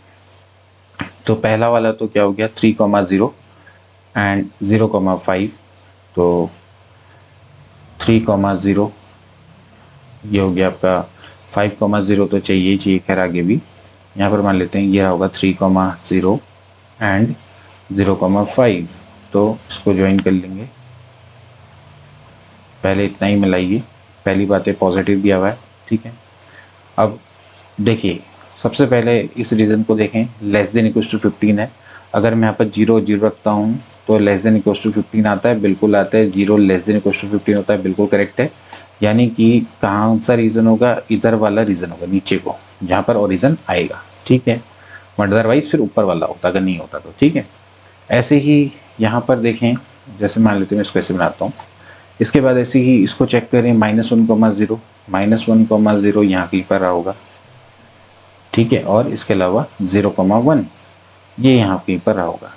तो पहला वाला तो क्या हो गया 3,0 एंड 0,5, तो 3,0 ये हो गया आपका। 5,0 तो चाहिए ही चाहिए, खैर आगे भी यहाँ पर मान लेते हैं ये रहा होगा 3,0 एंड 0,5, तो इसको ज्वाइन कर लेंगे। पहले इतना ही मिलाइए, पहली बात है पॉजिटिव दिया हुआ है। ठीक है, अब देखिए सबसे पहले इस रीज़न को देखें, लेस देन इक्वल टू 15 है। अगर मैं यहाँ पर 0 0 रखता हूँ तो लेस देन इक्वल टू 15 आता है, बिल्कुल आता है। 0 लेस देन इक्वल टू 15 होता है, बिल्कुल करेक्ट है। यानी कि कहाँ सा रीज़न होगा, इधर वाला रीज़न होगा, नीचे को जहाँ पर ओरिजिन आएगा। ठीक है, बट अदरवाइज फिर ऊपर वाला होता अगर नहीं होता तो। ठीक है, ऐसे ही यहाँ पर देखें, जैसे मान लेते हैं मैं इसको ऐसे बनाता हूँ। इसके बाद ऐसे ही इसको चेक करें, -1,0 -1,0 यहाँ कहीं पर रहा होगा। ठीक है, और इसके अलावा 0,1 ये यहाँ कहीं पर रहा होगा।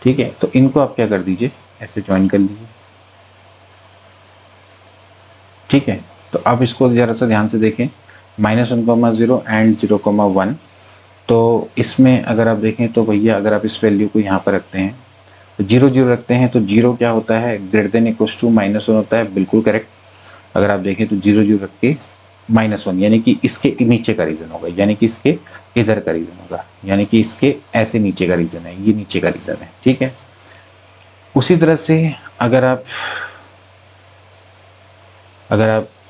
ठीक है, तो इनको आप क्या कर दीजिए, ऐसे ज्वाइन कर लीजिए। ठीक है, तो अब इसको ज़रा सा ध्यान से देखें, -1,0 एंड 0,1, तो इसमें अगर आप देखें तो भैया अगर आप इस वैल्यू को यहाँ पर रखते हैं तो 0 0 रखते हैं तो 0 क्या होता है, ग्रेटर देन इक्वल टू -1 होता है, बिल्कुल करेक्ट। अगर आप देखें तो 0 0 रख के -1 यानी कि इसके नीचे का रीज़न होगा, यानी कि इसके इधर का रीज़न होगा, यानी कि इसके ऐसे नीचे का रीज़न है, ये नीचे का रीज़न है। ठीक है, उसी तरह से अगर आप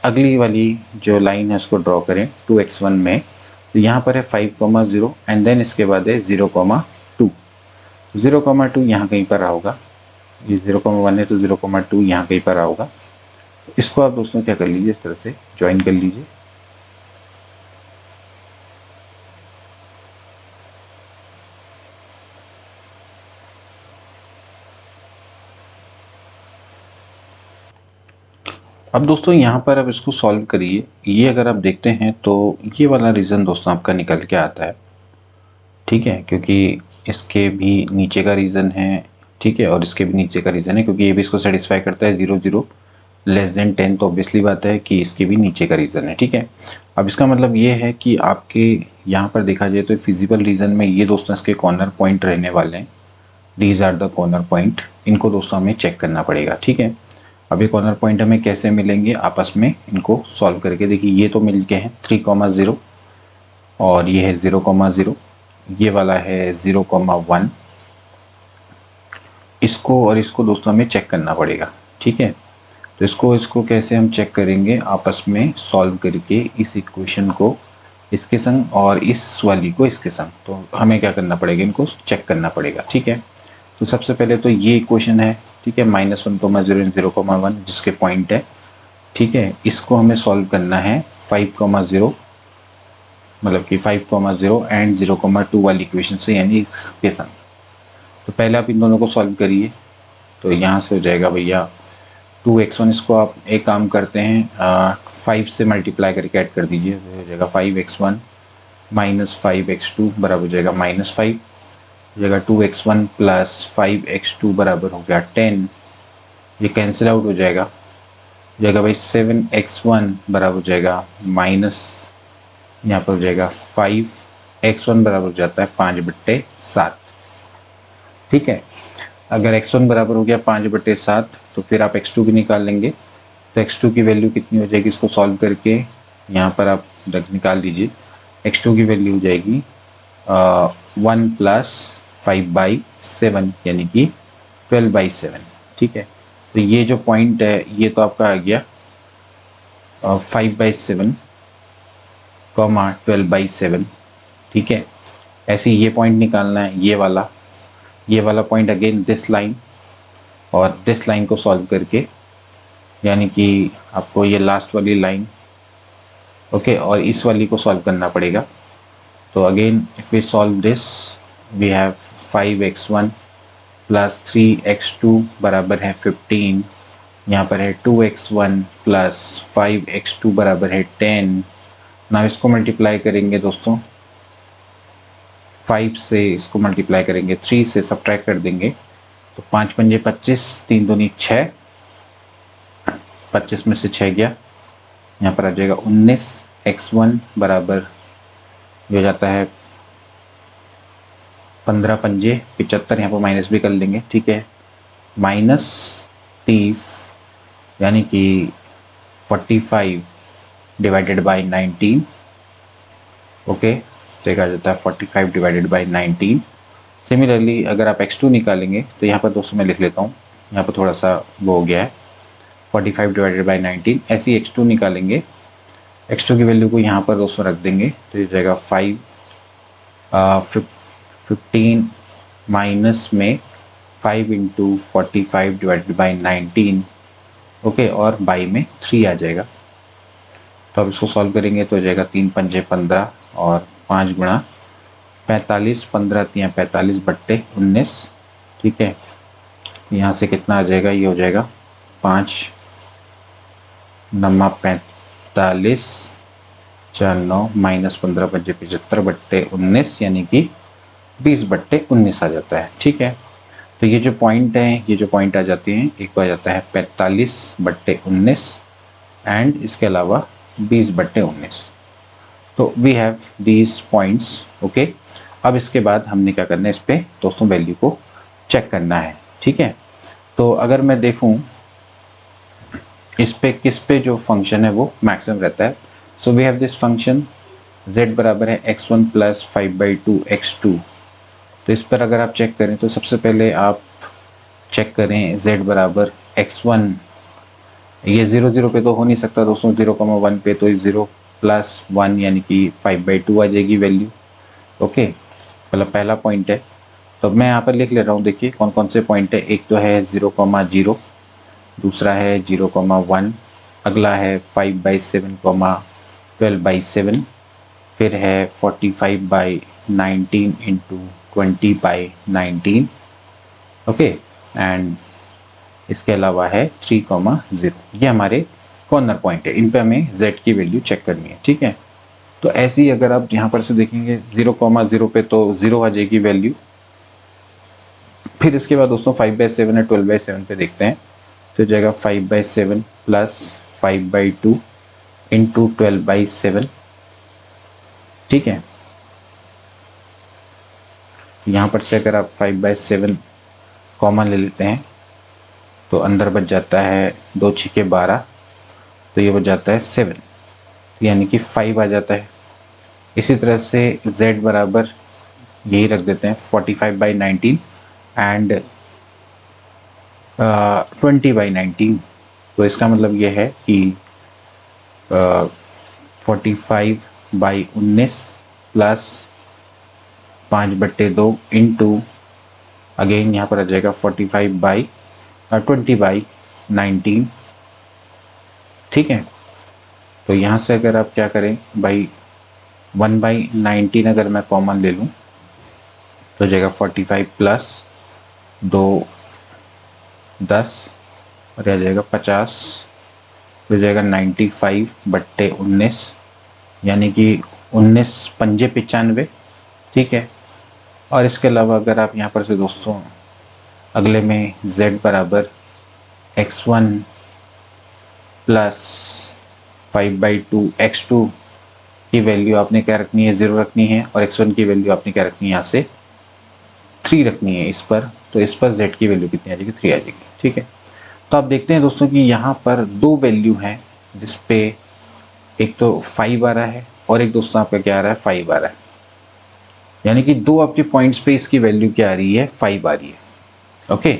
अगली वाली जो लाइन है उसको ड्रॉ करें 2x1 में, तो यहाँ पर है 5,0 एंड देन इसके बाद है 0,2। 0,2 यहाँ कहीं पर रहा होगा, ये 0,1 है तो 0,2 यहाँ कहीं पर रहा होगा। इसको आप दोस्तों क्या कर लीजिए, इस तरह से ज्वाइन कर लीजिए। अब दोस्तों यहाँ पर आप इसको सॉल्व करिए। ये अगर आप देखते हैं तो ये वाला रीज़न दोस्तों आपका निकल के आता है। ठीक है, क्योंकि इसके भी नीचे का रीज़न है। ठीक है, और इसके भी नीचे का रीज़न है, क्योंकि ये भी इसको सेटिस्फाई करता है 0 0 लेस देन 10, तो ऑब्वियसली बात है कि इसके भी नीचे का रीज़न है। ठीक है, अब इसका मतलब ये है कि आपके यहाँ पर देखा जाए तो फिजिबल रीज़न में ये दोस्तों इसके कॉर्नर पॉइंट रहने वाले हैं। These are the corner point, इनको दोस्तों हमें चेक करना पड़ेगा। ठीक है, अब ये कॉर्नर पॉइंट हमें कैसे मिलेंगे, आपस में इनको सॉल्व करके देखिए। ये तो मिल गए हैं 3,0 और ये है 0,0, ये वाला है 0,1। इसको और इसको दोस्तों हमें चेक करना पड़ेगा। ठीक है, तो इसको कैसे हम चेक करेंगे, आपस में सॉल्व करके इस इक्वेशन को इसके संग और इस वाली को इसके संग। तो हमें क्या करना पड़ेगा, इनको चेक करना पड़ेगा। ठीक है, तो सबसे पहले तो ये इक्वेशन है। ठीक है, -1,0 0,1 जिसके पॉइंट है। ठीक है, इसको हमें सॉल्व करना है 5,0 मतलब कि 5,0 एंड 0,2 वाली इक्वेशन से, यानी इसके संग। तो पहले आप इन दोनों को सॉल्व करिए, तो यहाँ से हो जाएगा भैया 2x1। इसको आप एक काम करते हैं 5 से मल्टीप्लाई करके ऐड कर दीजिए, तो हो जाएगा 5x1 - 5x2 बराबर हो जाएगा -5, हो जाएगा 2x1 + 5x2 बराबर हो गया 10। ये कैंसिल आउट हो जाएगा भाई 7x1 बराबर हो जाएगा माइनस, यहाँ पर हो जाएगा 5x1 बराबर हो जाता है 5/7। ठीक है, अगर x1 बराबर हो गया 5/7 तो फिर आप x2 भी निकाल लेंगे। तो x2 की वैल्यू कितनी हो जाएगी, इसको सॉल्व करके यहाँ पर आप निकाल लीजिए। x2 की वैल्यू हो जाएगी 1 + 5/7 यानी कि 12/7। ठीक है, तो ये जो पॉइंट है ये तो आपका आ गया 5/7, 12/7। ठीक है, ऐसे ये पॉइंट निकालना है, ये वाला। ये वाला पॉइंट अगेन दिस लाइन और दिस लाइन को सॉल्व करके, यानी कि आपको ये लास्ट वाली लाइन ओके और इस वाली को सॉल्व करना पड़ेगा। तो again if we solve this we have 5x1 plus 3x2 बराबर है 15, यहाँ पर है 2x1 प्लस 5x2 बराबर है 10। ना इसको मल्टीप्लाई करेंगे दोस्तों 5 से, इसको मल्टीप्लाई करेंगे 3 से, सब्ट्रैक्ट कर देंगे तो 5 पंजे 25, 3 दूनी 6, 25 में से 6 गया, यहाँ पर आ जाएगा 19। x1 बराबर हो जाता है 15 पंजे 75, यहाँ पर माइनस भी कर लेंगे, ठीक है, -30 यानी कि 45 डिवाइडेड बाई 19 ओके, तो एक आ जाता है 45 डिवाइडेड बाई 19। सिमिलरली अगर आप x2 निकालेंगे तो यहाँ पर दोस्तों मैं लिख लेता हूँ, यहाँ पर थोड़ा सा वो हो गया है, 45 डिवाइडेड बाई 19। ऐसे ही x2 निकालेंगे, x2 की वैल्यू को यहाँ पर दोस्तों रख देंगे तो ये जाएगा 15 माइनस में 5 इंटू 45 डिवाइडेड बाई 19 ओके, और बाई में 3 आ जाएगा। तो अब इसको सॉल्व करेंगे तो हो जाएगा 3 पंजे 15 और 5 गुणा 45, 15 तियाँ 45 बट्टे 19, ठीक है, यहाँ से कितना आ जाएगा, ये हो जाएगा 5 नम्मा 45 4 9 माइनस 15 पंजे 75 बट्टे 19 यानी कि 20 बट्टे 19 आ जाता है, ठीक है। तो ये जो पॉइंट हैं, ये जो पॉइंट आ जाते हैं, एक को आ जाता है 45 बट्टे 19 एंड इसके अलावा 20 बट्टे 19। तो we have these points okay. अब इसके बाद हमने क्या करना है, इस पे दोस्तों वैल्यू को चेक करना है, ठीक है। तो अगर मैं देखूं इस पे किस पे जो फंक्शन है वो मैक्सिमम रहता है, so we have this function z बराबर है x1 प्लस 5/2 x2। तो इस पर अगर आप चेक करें तो सबसे पहले आप चेक करें z बराबर x1, ये 0 0 पे तो हो नहीं सकता दोस्तों, 0,1 पे तो 0 प्लस 1 यानी कि 5/2 आ जाएगी वैल्यू ओके, मतलब पहला पॉइंट है। तो मैं यहाँ पर लिख ले रहा हूँ, देखिए कौन कौन से पॉइंट है, एक तो है 0,0, दूसरा है 0,1, अगला है 5/7, 12/7, फिर है 45/19 इंटू 20/19 ओके, एंड इसके अलावा है 3,0। ये हमारे कॉर्नर पॉइंट है, इन पे हमें z की वैल्यू चेक करनी है, ठीक है। तो ऐसे ही अगर आप यहाँ पर से देखेंगे 0,0 पे तो 0 आ जाएगी वैल्यू। फिर इसके बाद दोस्तों 5/7 है 12/7 पे देखते हैं, तो जाएगा 5/7 प्लस 5/2 इंटू 12/7, ठीक है। यहाँ पर से अगर आप 5/7 कॉमन ले लेते हैं तो अंदर बच जाता है 2 छिके 12, तो ये बच जाता है 7, यानी कि 5 आ जाता है। इसी तरह से z बराबर यही रख देते हैं 45/19 एंड 20/19। तो इसका मतलब ये है कि 45/19 प्लस 5/2 इंटू अगेन यहाँ पर आ जाएगा 20/19, ठीक है। तो यहाँ से अगर आप क्या करें भाई 1/19 अगर मैं कॉमन ले लूँ तो हो जाएगा 45 प्लस 2 10 और आ जाएगा 50, तो हो जाएगा 95/19 यानी कि 19 पंजे 95, ठीक है। और इसके अलावा अगर आप यहाँ पर से दोस्तों अगले में z बराबर x1 प्लस 5/2 x2 की वैल्यू आपने क्या रखनी है, 0 रखनी है, और x1 की वैल्यू आपने क्या रखनी है, यहाँ से 3 रखनी है इस पर। तो इस पर z की वैल्यू कितनी आ जाएगी, 3 आ जाएगी, ठीक है। तो आप देखते हैं दोस्तों कि यहाँ पर दो वैल्यू हैं जिस पे एक तो 5 आ रहा है और एक दोस्तों आपका क्या आ रहा है, 5 आ रहा है, यानी कि दो आपके पॉइंट्स पे इसकी वैल्यू क्या आ रही है, 5 आ रही है ओके।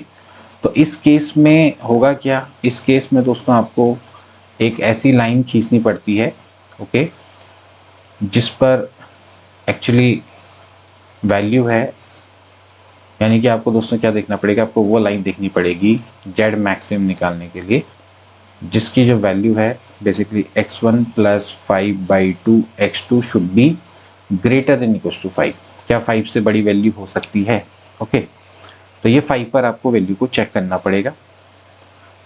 तो इस केस में होगा क्या, इस केस में दोस्तों आपको एक ऐसी लाइन खींचनी पड़ती है ओके, जिस पर एक्चुअली वैल्यू है यानी कि आपको दोस्तों क्या देखना पड़ेगा, आपको वो लाइन देखनी पड़ेगी जेड मैक्सिमम निकालने के लिए जिसकी जो वैल्यू है basically x1 plus 5/2 x2 should be greater than equal to 5। क्या 5 से बड़ी वैल्यू हो सकती है? ओके, तो ये 5 पर आपको वैल्यू को चेक करना पड़ेगा।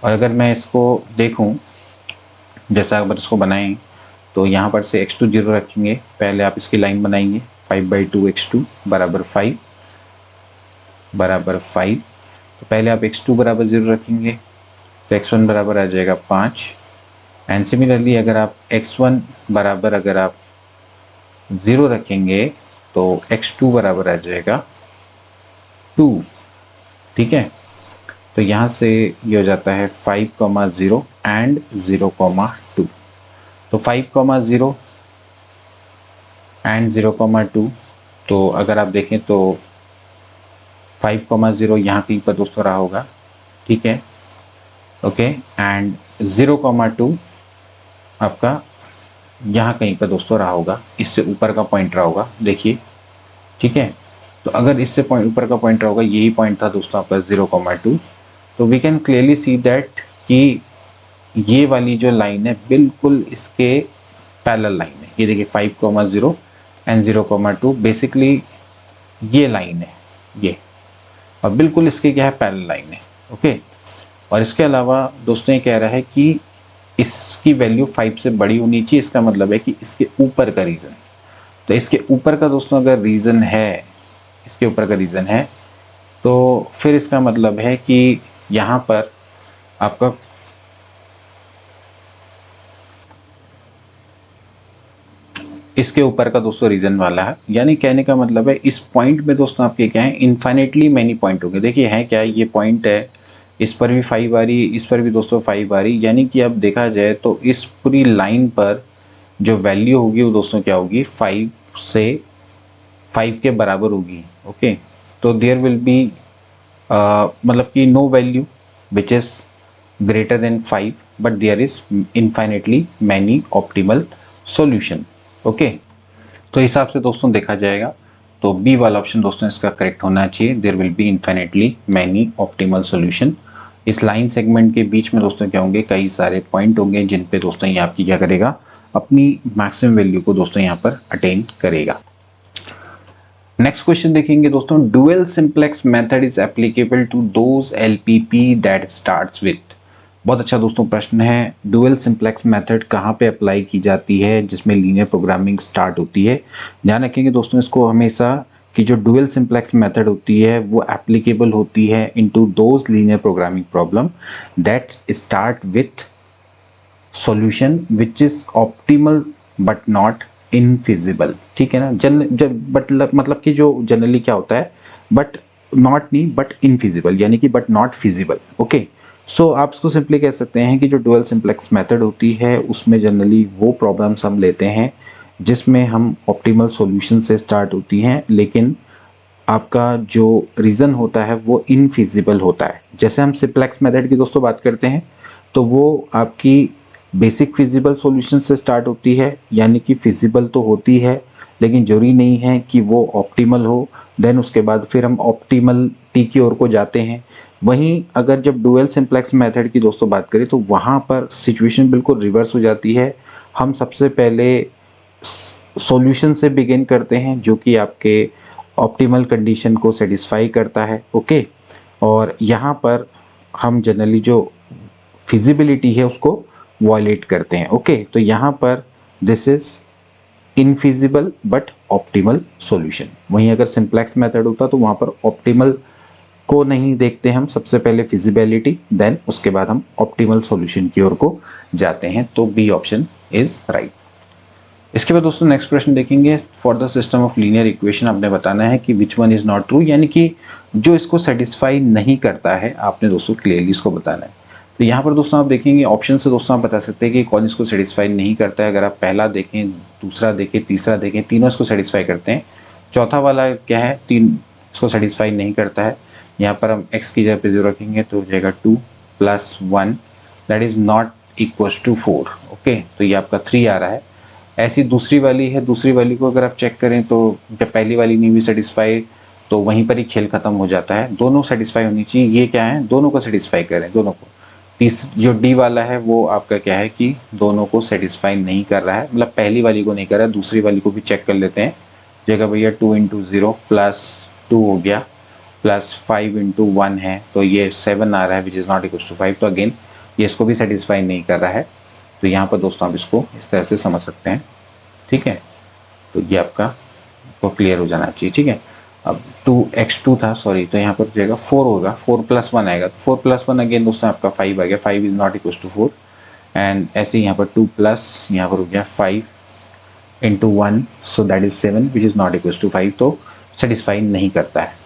और अगर मैं इसको देखूं, जैसा अगर इसको बनाएं तो यहाँ पर से x2 0 रखेंगे, पहले आप इसकी लाइन बनाएंगे 5/2 x2 बराबर 5 बराबर 5। तो पहले आप x2 बराबर 0 रखेंगे तो x1 बराबर आ जाएगा 5। एंड सिमिलरली अगर आप x1 बराबर अगर आप 0 रखेंगे तो x2 बराबर आ जाएगा 2। ठीक है, तो यहाँ से ये हो जाता है 5,0 एंड 0,2। तो 5,0 एंड 0,2, तो अगर आप देखें तो 5,0 यहाँ कहीं पर दोस्तों रहा होगा। ठीक है, ओके, एंड 0,2 आपका यहाँ कहीं पर दोस्तों रहा होगा, इससे ऊपर का पॉइंट रहा होगा, देखिए। ठीक है, तो अगर इससे ऊपर का पॉइंट रहा होगा, यही पॉइंट था दोस्तों आपका 0,2, तो we can clearly see that कि ये वाली जो लाइन है बिल्कुल इसके पैरेलल लाइन है। ये देखिए 5,0 एंड 0,2 बेसिकली ये लाइन है ये, और बिल्कुल इसके क्या है, पैरेलल लाइन है। ओके, और इसके अलावा दोस्तों ये कह रहा है कि इसकी वैल्यू 5 से बड़ी होनी चाहिए, इसका मतलब है कि इसके ऊपर का रीजन। तो इसके ऊपर का दोस्तों अगर रीजन है, इसके ऊपर का रीजन है, तो फिर इसका मतलब है कि यहाँ पर आपका इसके ऊपर का दोस्तों रीजन वाला है। यानी कहने का मतलब है इस पॉइंट में दोस्तों आपके क्या है, इन्फाइनेटली मैनी पॉइंट होंगे। देखिए है क्या, ये पॉइंट है, इस पर भी 5 आ रही, इस पर भी दोस्तों 5 आ रही, यानी कि अब देखा जाए तो इस पूरी लाइन पर जो वैल्यू होगी वो दोस्तों क्या होगी, 5 से 5 के बराबर होगी। ओके, तो देयर विल बी मतलब कि no value which is greater than 5, but there is infinitely many optimal solution. Okay, तो हिसाब से दोस्तों देखा जाएगा तो बी वाला ऑप्शन दोस्तों इसका करेक्ट होना चाहिए। There will be infinitely many optimal solution. इस लाइन सेगमेंट के बीच में दोस्तों क्या होंगे, कई सारे पॉइंट होंगे जिन पे दोस्तों ये आपकी क्या करेगा, अपनी मैक्सिमम वैल्यू को दोस्तों यहाँ पर अटेन करेगा। नेक्स्ट क्वेश्चन देखेंगे दोस्तों, dual simplex method is applicable to those LPP that starts with. बहुत अच्छा दोस्तों प्रश्न है, डुअल सिंप्लेक्स मेथड कहाँ पे अप्लाई की जाती है जिसमें लीनियर प्रोग्रामिंग स्टार्ट होती है। ध्यान रखेंगे दोस्तों इसको हमेशा कि जो डुअल सिंप्लेक्स मेथड होती है वो एप्लीकेबल होती है into those linear programming problem that start with solution which is optimal but not infeasible. ठीक है ना, बट मतलब कि जो जनरली क्या होता है, बट नॉट नहीं बट इनफिजिबल, यानी कि बट नॉट फिजिबल। ओके, सो आप इसको सिंपली कह सकते हैं कि जो डुअल सिंप्लेक्स मेथड होती है उसमें जनरली वो प्रॉब्लम्स हम लेते हैं जिसमें हम ऑप्टिमल सॉल्यूशन से स्टार्ट होती हैं, लेकिन आपका जो रीज़न होता है वो इनफिजिबल होता है। जैसे हम सिंप्लेक्स मेथड की दोस्तों बात करते हैं तो वो आपकी बेसिक फिजिबल सॉल्यूशन से स्टार्ट होती है, यानी कि फिजिबल तो होती है लेकिन जरूरी नहीं है कि वो ऑप्टिमल हो। देन उसके बाद फिर हम ऑप्टिमल टी की ओर को जाते हैं। वहीं अगर जब डुअल सिंप्लेक्स मेथड की दोस्तों बात करें तो वहाँ पर सिचुएशन बिल्कुल रिवर्स हो जाती है। हम सबसे पहले सॉल्यूशन से बिगिन करते हैं जो कि आपके ऑप्टिमल कंडीशन को सेटिस्फाई करता है। ओके, और यहाँ पर हम जनरली जो फिजिबिलिटी है उसको वायलेट करते हैं। ओके, तो यहाँ पर this is infeasible but optimal solution. वहीं अगर सिंप्लेक्स मेथड होता तो वहाँ पर ऑप्टिमल को नहीं देखते हम, सबसे पहले फिजिबिलिटी, देन उसके बाद हम ऑप्टिमल सॉल्यूशन की ओर को जाते हैं। तो बी ऑप्शन इज राइट। इसके बाद दोस्तों नेक्स्ट प्रश्न देखेंगे, for the system of linear equation आपने बताना है कि which one is not true, यानी कि जो इसको सेटिस्फाई नहीं करता है आपने दोस्तों क्लियरली इसको बताना है। तो यहाँ पर दोस्तों आप देखेंगे ऑप्शन से दोस्तों आप बता सकते हैं कि कौन इसको सेटिस्फाई नहीं करता है। अगर आप पहला देखें, दूसरा देखें, तीसरा देखें, तीनों इसको सेटिस्फाई करते हैं। चौथा वाला क्या है, तीन इसको सेटिस्फाई नहीं करता है। यहाँ पर हम x की जगह पे 0 रखेंगे तो हो जाएगा 2 + 1 that is not equal to 4। Okay, तो ये आपका 3 आ रहा है। ऐसी दूसरी वाली है, दूसरी वाली को अगर आप चेक करें तो जब पहली वाली नहीं हुई सेटिस्फाई तो वहीं पर ही खेल खत्म हो जाता है। दोनों सेटिस्फाई होनी चाहिए। ये क्या है, दोनों को सेटिस्फाई करें, दोनों को। जो डी वाला है वो आपका क्या है कि दोनों को सेटिस्फाई नहीं कर रहा है, मतलब पहली वाली को नहीं कर रहा है, दूसरी वाली को भी चेक कर लेते हैं। जगह भैया 2 इंटू 0 प्लस 2 हो गया, प्लस 5 इंटू 1 है, तो ये 7 आ रहा है, which is not equal to 5। तो अगेन ये इसको भी सेटिस्फाई नहीं कर रहा है। तो यहाँ पर दोस्तों आप इसको इस तरह से समझ सकते हैं, ठीक है। तो ये आपका तो क्लियर हो जाना चाहिए, ठीक है। अब 2x2 था, सॉरी, तो यहाँ पर जाएगा 4 होगा, 4 प्लस 1 आएगा, 4 प्लस 1 अगेन दोस्तों आपका 5 आ गया, 5 is not equal to 4। And ऐसे ही यहाँ पर 2 प्लस यहाँ पर हो गया 5 into 1, so that is 7 which is not equal to 5। तो सेटिस्फाई नहीं करता है।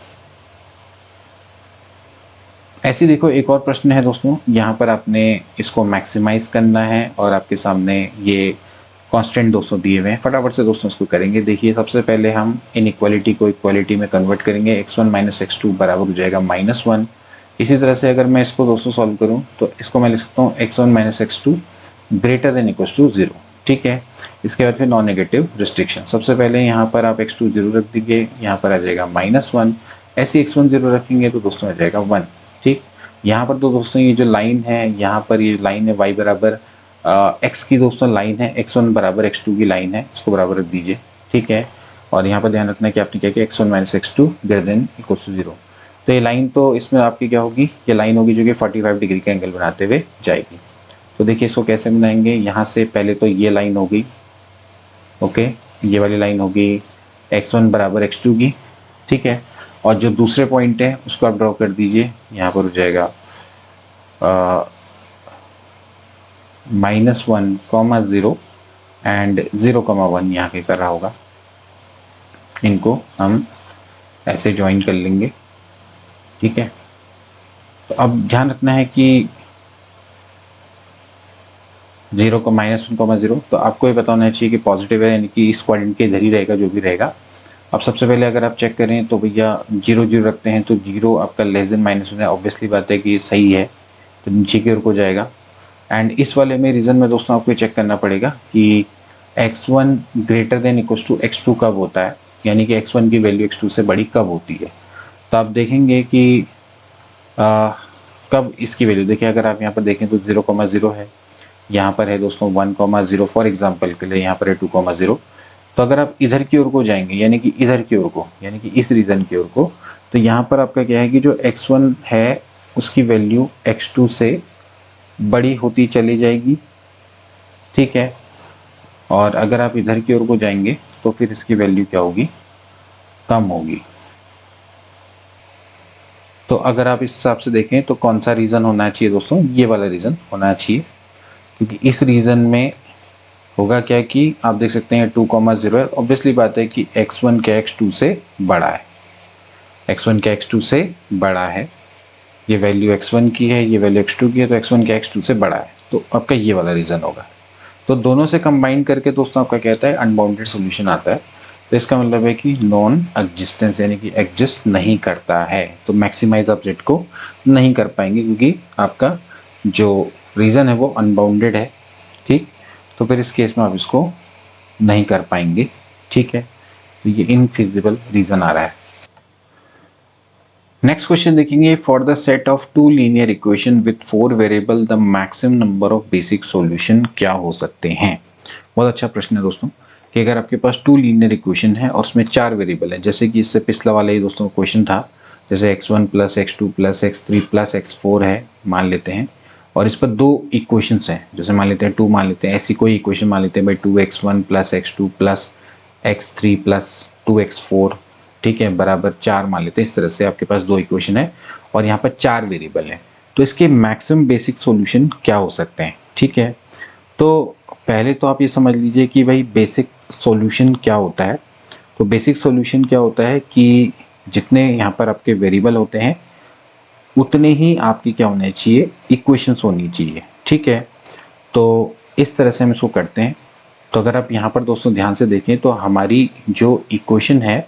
ऐसे देखो एक और प्रश्न है दोस्तों, यहाँ पर आपने इसको मैक्सिमाइज करना है और आपके सामने ये कांस्टेंट दोस्तों दिए हुए हैं। फटाफट से दोस्तों इसको करेंगे। देखिए सबसे पहले हम इनइक्वालिटी को इक्वालिटी में कन्वर्ट करेंगे। x1 माइनस एक्स बराबर हो जाएगा -1। इसी तरह से अगर मैं इसको दोस्तों सॉल्व करूँ तो इसको मैं लिख सकता हूँ x1 minus x greater than equal to 0, ठीक है। इसके बाद फिर नॉन नेगेटिव रिस्ट्रिक्शन। सबसे पहले यहाँ पर आप x2 0 रख दीजिए, यहाँ पर आ जाएगा -1। ऐसे x1 0 रखेंगे तो दोस्तों आ जाएगा 1, ठीक। यहाँ पर तो दोस्तों ये जो लाइन है, यहाँ पर ये लाइन है y बराबर x की दोस्तों लाइन है, x1 बराबर x2 की लाइन है, इसको बराबर रख दीजिए, ठीक है। और यहाँ पर ध्यान रखना है कि आपने क्या किया, x1 minus x greater than equal to 0। तो ये लाइन तो इसमें आपकी क्या होगी, ये लाइन होगी जो कि 45 डिग्री का एंगल बनाते हुए जाएगी। तो देखिए इसको कैसे बनाएंगे, यहाँ से पहले तो ये लाइन होगी, ओके, ये वाली लाइन होगी x1 बराबर x2 की, ठीक है। और जो दूसरे पॉइंट है उसको आप ड्रॉ कर दीजिए, यहाँ पर हो जाएगा -1, 0 एंड 0,1 यहाँ के कर रहा होगा। इनको हम ऐसे ज्वाइन कर लेंगे, ठीक है। तो अब ध्यान रखना है कि 0 को -1,0, तो आपको ये पता होना चाहिए कि पॉजिटिव है, यानी कि इस क्वाड्रेंट के इधर ही रहेगा जो भी रहेगा। अब सबसे पहले अगर आप चेक करें तो भैया 0 0 रखते हैं, तो 0 आपका लेस देन -1 है, ऑब्वियसली बात है कि सही है, तो नीचे की ओर को जाएगा। एंड इस वाले में रीज़न में दोस्तों आपको चेक करना पड़ेगा कि x1 greater than equal to x2 कब होता है, यानी कि x1 की वैल्यू x2 से बड़ी कब होती है। तो आप देखेंगे कि कब इसकी वैल्यू, देखिए अगर आप यहाँ पर देखें तो 0,0 है, यहाँ पर है दोस्तों 1,0, फॉर एग्जाम्पल के लिए यहाँ पर है 2,0। तो अगर आप इधर की ओर को जाएंगे, यानी कि इधर की ओर को, यानी कि इस रीजन की ओर को, तो यहाँ पर आपका क्या है कि जो x1 है उसकी वैल्यू x2 से बड़ी होती चली जाएगी, ठीक है। और अगर आप इधर की ओर को जाएंगे तो फिर इसकी वैल्यू क्या होगी, कम होगी। तो अगर आप इस हिसाब से देखें तो कौन सा रीज़न होना चाहिए दोस्तों, ये वाला रीज़न होना चाहिए, क्योंकि इस रीज़न में होगा क्या कि आप देख सकते हैं 2,0 है, ऑब्वियसली बात है कि x1 क्या x2 से बड़ा है, x1 क्या x2 से बड़ा है, ये वैल्यू x1 की है, ये वैल्यू x2 की है, तो x1 क्या x2 से बड़ा है, तो आपका ये वाला रीज़न होगा। तो दोनों से कंबाइन करके दोस्तों आपका कहता है अनबाउंडेड सॉल्यूशन आता है। तो इसका मतलब है कि नॉन एग्जिस्टेंस, यानी कि एग्जिस्ट नहीं करता है, तो मैक्सिमाइज आप जेड को नहीं कर पाएंगे क्योंकि आपका जो रीज़न है वो अनबाउंडेड है, ठीक। तो फिर इस केस में आप इसको नहीं कर पाएंगे, ठीक है। तो ये इनफिजिबल रीज़न आ रहा है। नेक्स्ट क्वेश्चन देखेंगे, for the set of 2 linear equation with 4 variable the maximum number of basic solution क्या हो सकते हैं। बहुत अच्छा प्रश्न है दोस्तों, कि अगर आपके पास 2 लीनियर इक्वेशन है और उसमें 4 वेरिएबल है, जैसे कि इससे पिछला वाला ही दोस्तों क्वेश्चन था, जैसे x1 plus x2 plus x3 plus x4 है मान लेते हैं, और इस पर 2 इक्वेशंस हैं, जैसे मान लेते हैं 2 मान लेते हैं, ऐसी कोई इक्वेशन मान लेते हैं भाई 2x1 plus x2 plus x3 plus 2x4, ठीक है, बराबर 4 मान लेते हैं। इस तरह से आपके पास 2 इक्वेशन है और यहाँ पर 4 वेरिएबल हैं, तो इसके मैक्सिमम बेसिक सॉल्यूशन क्या हो सकते हैं, ठीक है। तो पहले तो आप ये समझ लीजिए कि भाई बेसिक सॉल्यूशन क्या होता है। तो बेसिक सॉल्यूशन क्या होता है कि जितने यहाँ पर आपके वेरिएबल होते हैं उतने ही आपकी क्या होने चाहिए, इक्वेशंस होनी चाहिए, ठीक है। तो इस तरह से हम इसको करते हैं। तो अगर आप यहाँ पर दोस्तों ध्यान से देखें तो हमारी जो इक्वेशन है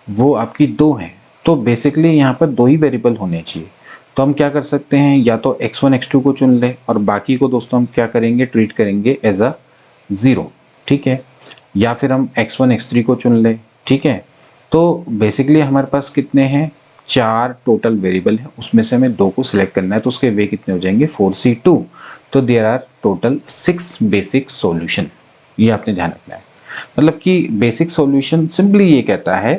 वो आपकी 2 है, तो बेसिकली यहाँ पर 2 ही वेरिएबल होने चाहिए। तो हम क्या कर सकते हैं, या तो x1 x2 को चुन लें और बाकी को दोस्तों हम क्या करेंगे, ट्रीट करेंगे एज अ 0, ठीक है। या फिर हम x1 x3 को चुन लें, ठीक है, तो बेसिकली हमारे पास कितने हैं, 4 टोटल वेरिएबल है, उसमें से हमें 2 को सिलेक्ट करना है, तो उसके वे कितने हो जाएंगे 4C2। तो there are total 6 basic solution. ये आपने ध्यान रखना है। मतलब कि बेसिक सॉल्यूशन सिंपली ये कहता है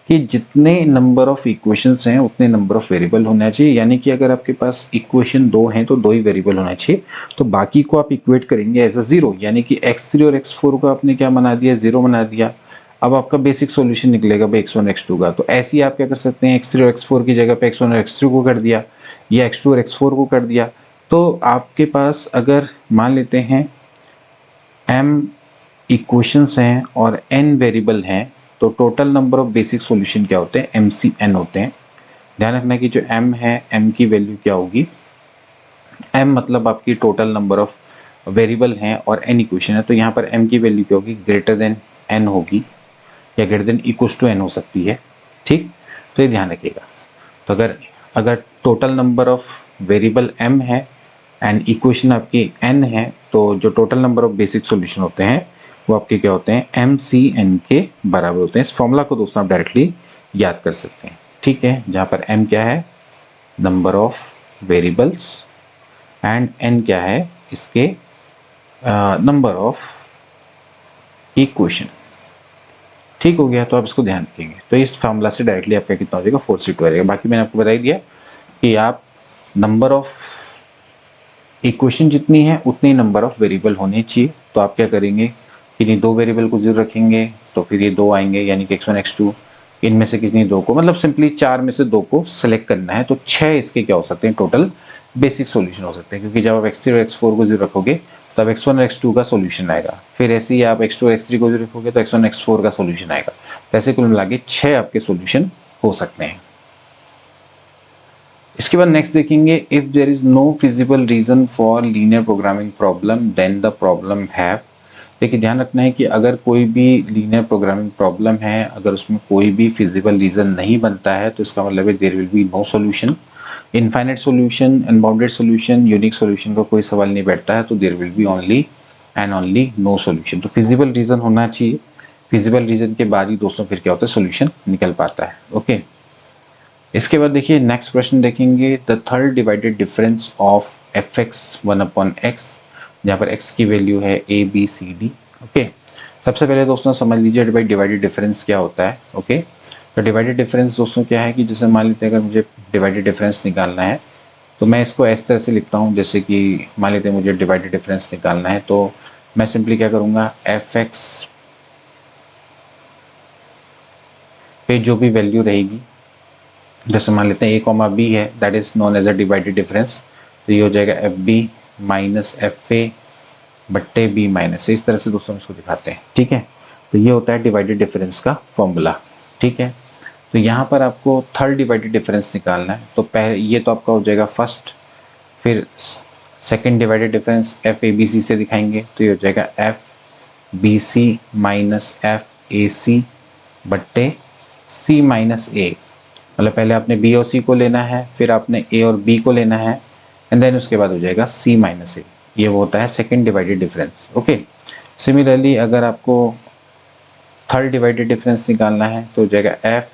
कि जितने नंबर ऑफ इक्वेशंस हैं उतने नंबर ऑफ वेरिएबल होना चाहिए। यानी कि अगर आपके पास इक्वेशन 2 हैं तो 2 ही वेरिएबल होना चाहिए, तो बाकी को आप इक्वेट करेंगे एज अ 0, यानी कि x3 और x4 को आपने क्या बना दिया, 0 बना दिया। अब आपका बेसिक सॉल्यूशन निकलेगा भाई x1 x2 का। तो ऐसे ही आप क्या कर सकते हैं, x3 और x4 की जगह पे x1 और x3 को कर दिया, या x2 और x4 को कर दिया। तो आपके पास अगर मान लेते हैं m इक्वेशंस हैं और n वेरिएबल हैं, तो total number of basic solution क्या होते हैं, MCN होते हैं। ध्यान रखना कि जो m है, m की वैल्यू क्या होगी, m मतलब आपकी टोटल नंबर ऑफ वेरिएबल हैं और n इक्वेशन है, तो यहाँ पर m की वैल्यू क्या होगी, ग्रेटर देन n होगी, या greater than equals to n हो सकती है। ठीक, तो ये ध्यान रखिएगा। तो अगर अगर total number of variable m है एंड इक्वेशन आपकी n है, तो जो total number of basic solution होते हैं वो आपके क्या होते हैं, MCN के बराबर होते हैं। इस फॉर्मूला को दोस्तों आप डायरेक्टली याद कर सकते हैं। ठीक है, जहाँ पर m क्या है, number of variables, and n क्या है, इसके नंबर ऑफ इक्वेशन। ठीक हो गया, तो आप इसको ध्यान रखेंगे। तो इस फॉर्मूला से डायरेक्टली आपका कितना हो जाएगा, 4C2 आ जाएगा। बाकी मैंने आपको बता ही दिया कि आप नंबर ऑफ इक्वेशन जितनी है उतनी नंबर ऑफ वेरिएबल होने चाहिए। तो आप क्या करेंगे कि नहीं, 2 वेरिएबल को 0 रखेंगे तो फिर ये 2 आएंगे, यानी कि x1 x2, इनमें से कितनी 2 को, मतलब सिंपली 4 में से 2 को सिलेक्ट करना है। तो 6 इसके क्या हो सकते हैं, टोटल बेसिक सॉल्यूशन हो सकते हैं, क्योंकि जब आप x3 और x4 को 0 रखोगे तब x1 और x2 का सॉल्यूशन आएगा। फिर ऐसे ही आप x2 और x3 को 0 रखोगे तो x1 x4 का सॉल्यूशन आएगा। तो ऐसे कुल मिला के 6 आपके सॉल्यूशन हो सकते हैं। इसके बाद नेक्स्ट देखेंगे, if there is no feasible region for linear programming problem then the problem have. देखिए ध्यान रखना है कि अगर कोई भी लीनियर प्रोग्रामिंग प्रॉब्लम है, अगर उसमें कोई भी फिजिबल रीजन नहीं बनता है, तो इसका मतलब है there will be no solution. Infinite solution, unbounded solution, unique solution का कोई सवाल नहीं बैठता है, तो there will be only and only no solution. तो फिजिबल रीजन होना चाहिए, फिजिबल रीजन के बाद ही दोस्तों फिर क्या होता है, सॉल्यूशन निकल पाता है। ओके, इसके बाद देखिए नेक्स्ट प्रश्न देखेंगे, the third divided difference of fx 1/x, जहाँ पर x की वैल्यू है a b c d। Okay, सबसे पहले दोस्तों समझ लीजिए भाई डिवाइडेड डिफरेंस क्या होता है। ओके, तो डिवाइडेड डिफरेंस दोस्तों क्या है कि जैसे मान लेते हैं अगर मुझे डिवाइडेड डिफरेंस निकालना है, तो मैं इसको इस तरह से लिखता हूँ, जैसे कि मान लेते हैं मुझे डिवाइडेड डिफरेंस निकालना है, तो मैं सिंपली क्या करूँगा, fx पे जो भी वैल्यू रहेगी, जैसे मान लेते हैं a कॉमा बी है, that is known as a divided difference, तो ये हो जाएगा F b minus F a बट्टे बी माइनस ए। इस तरह से दोस्तों इसको दिखाते हैं। ठीक है, तो ये होता है डिवाइडेड डिफरेंस का फॉर्मूला। ठीक है, तो यहाँ पर आपको थर्ड डिवाइडेड डिफरेंस निकालना है, तो पहले ये तो आपका हो जाएगा फर्स्ट, फिर second divided difference F A B C से दिखाएंगे, तो ये हो जाएगा F B C minus F A C बट्टे सी माइनस ए। मतलब पहले आपने बी और सी को लेना है, फिर आपने ए और बी को लेना है, एंड देन उसके बाद हो जाएगा सी माइनस ए। ये वो होता है second divided difference. Okay, similarly अगर आपको थर्ड डिवाइडेड डिफरेंस निकालना है, तो हो जाएगा F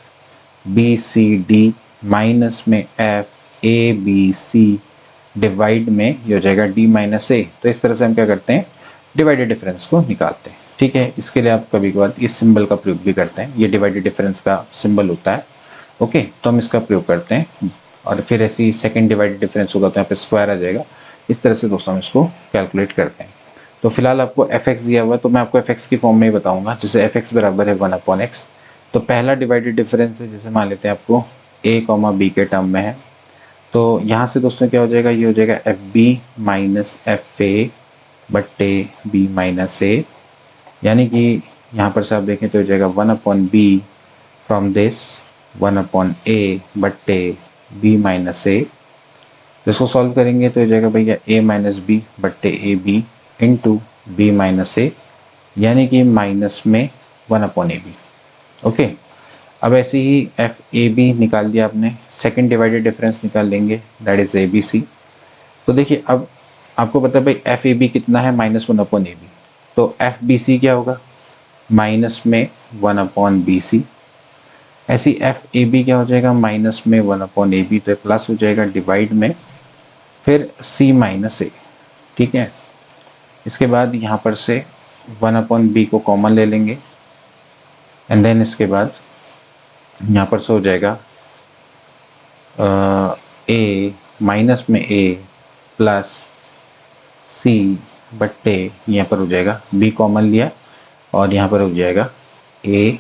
B C D minus में F A B C divide में ये हो जाएगा डी माइनस ए। तो इस तरह से हम क्या करते हैं, डिवाइडेड डिफरेंस को निकालते हैं। ठीक है, इसके लिए आप कभी कभार इस सिंबल का प्रयोग भी करते हैं, ये डिवाइडेड डिफरेंस का सिंबल होता है। ओके, तो हम इसका प्रयोग करते हैं, और फिर ऐसी सेकंड डिवाइडेड डिफरेंस होगा तो यहाँ पे स्क्वायर आ जाएगा। इस तरह से दोस्तों हम इसको कैलकुलेट करते हैं। तो फिलहाल आपको एफ एक्स दिया हुआ है, तो मैं आपको एफ एक्स की फॉर्म में ही बताऊंगा, जैसे एफ एक्स बराबर है 1/x। तो पहला डिवाइडेड डिफरेंस है, जैसे मान लेते हैं आपको a कॉमा बी के टर्म में है, तो यहाँ से दोस्तों क्या हो जाएगा, ये हो जाएगा F b minus F a बट्टे बी माइनस ए, यानी कि यहाँ पर से आप देखें तो हो जाएगा 1/b फ्रॉम दिस 1/a बट्टे b माइनस ए। इसको सॉल्व करेंगे तो हो जाएगा भैया a माइनस बी बट्टे A B into B minus A, यानी कि माइनस में 1/ab। ओके, अब ऐसे ही एफ ए बी निकाल दिया आपने, सेकंड डिवाइडेड डिफरेंस निकाल लेंगे, that is a B c. तो देखिए अब आपको पता है भाई एफ ए बी कितना है, -1/ab, तो एफ बी सी क्या होगा, माइनस में 1/bc। ऐसी एफ ए बी क्या हो जाएगा, माइनस में 1/AB, तो प्लस हो जाएगा डिवाइड में फिर C माइनस ए, ठीक है। इसके बाद यहाँ पर से 1/B को कॉमन ले लेंगे एंड देन इसके बाद यहाँ पर से हो जाएगा ए माइनस में ए प्लस सी बट्टे, यहाँ पर हो जाएगा बी कॉमन लिया और यहाँ पर हो जाएगा ए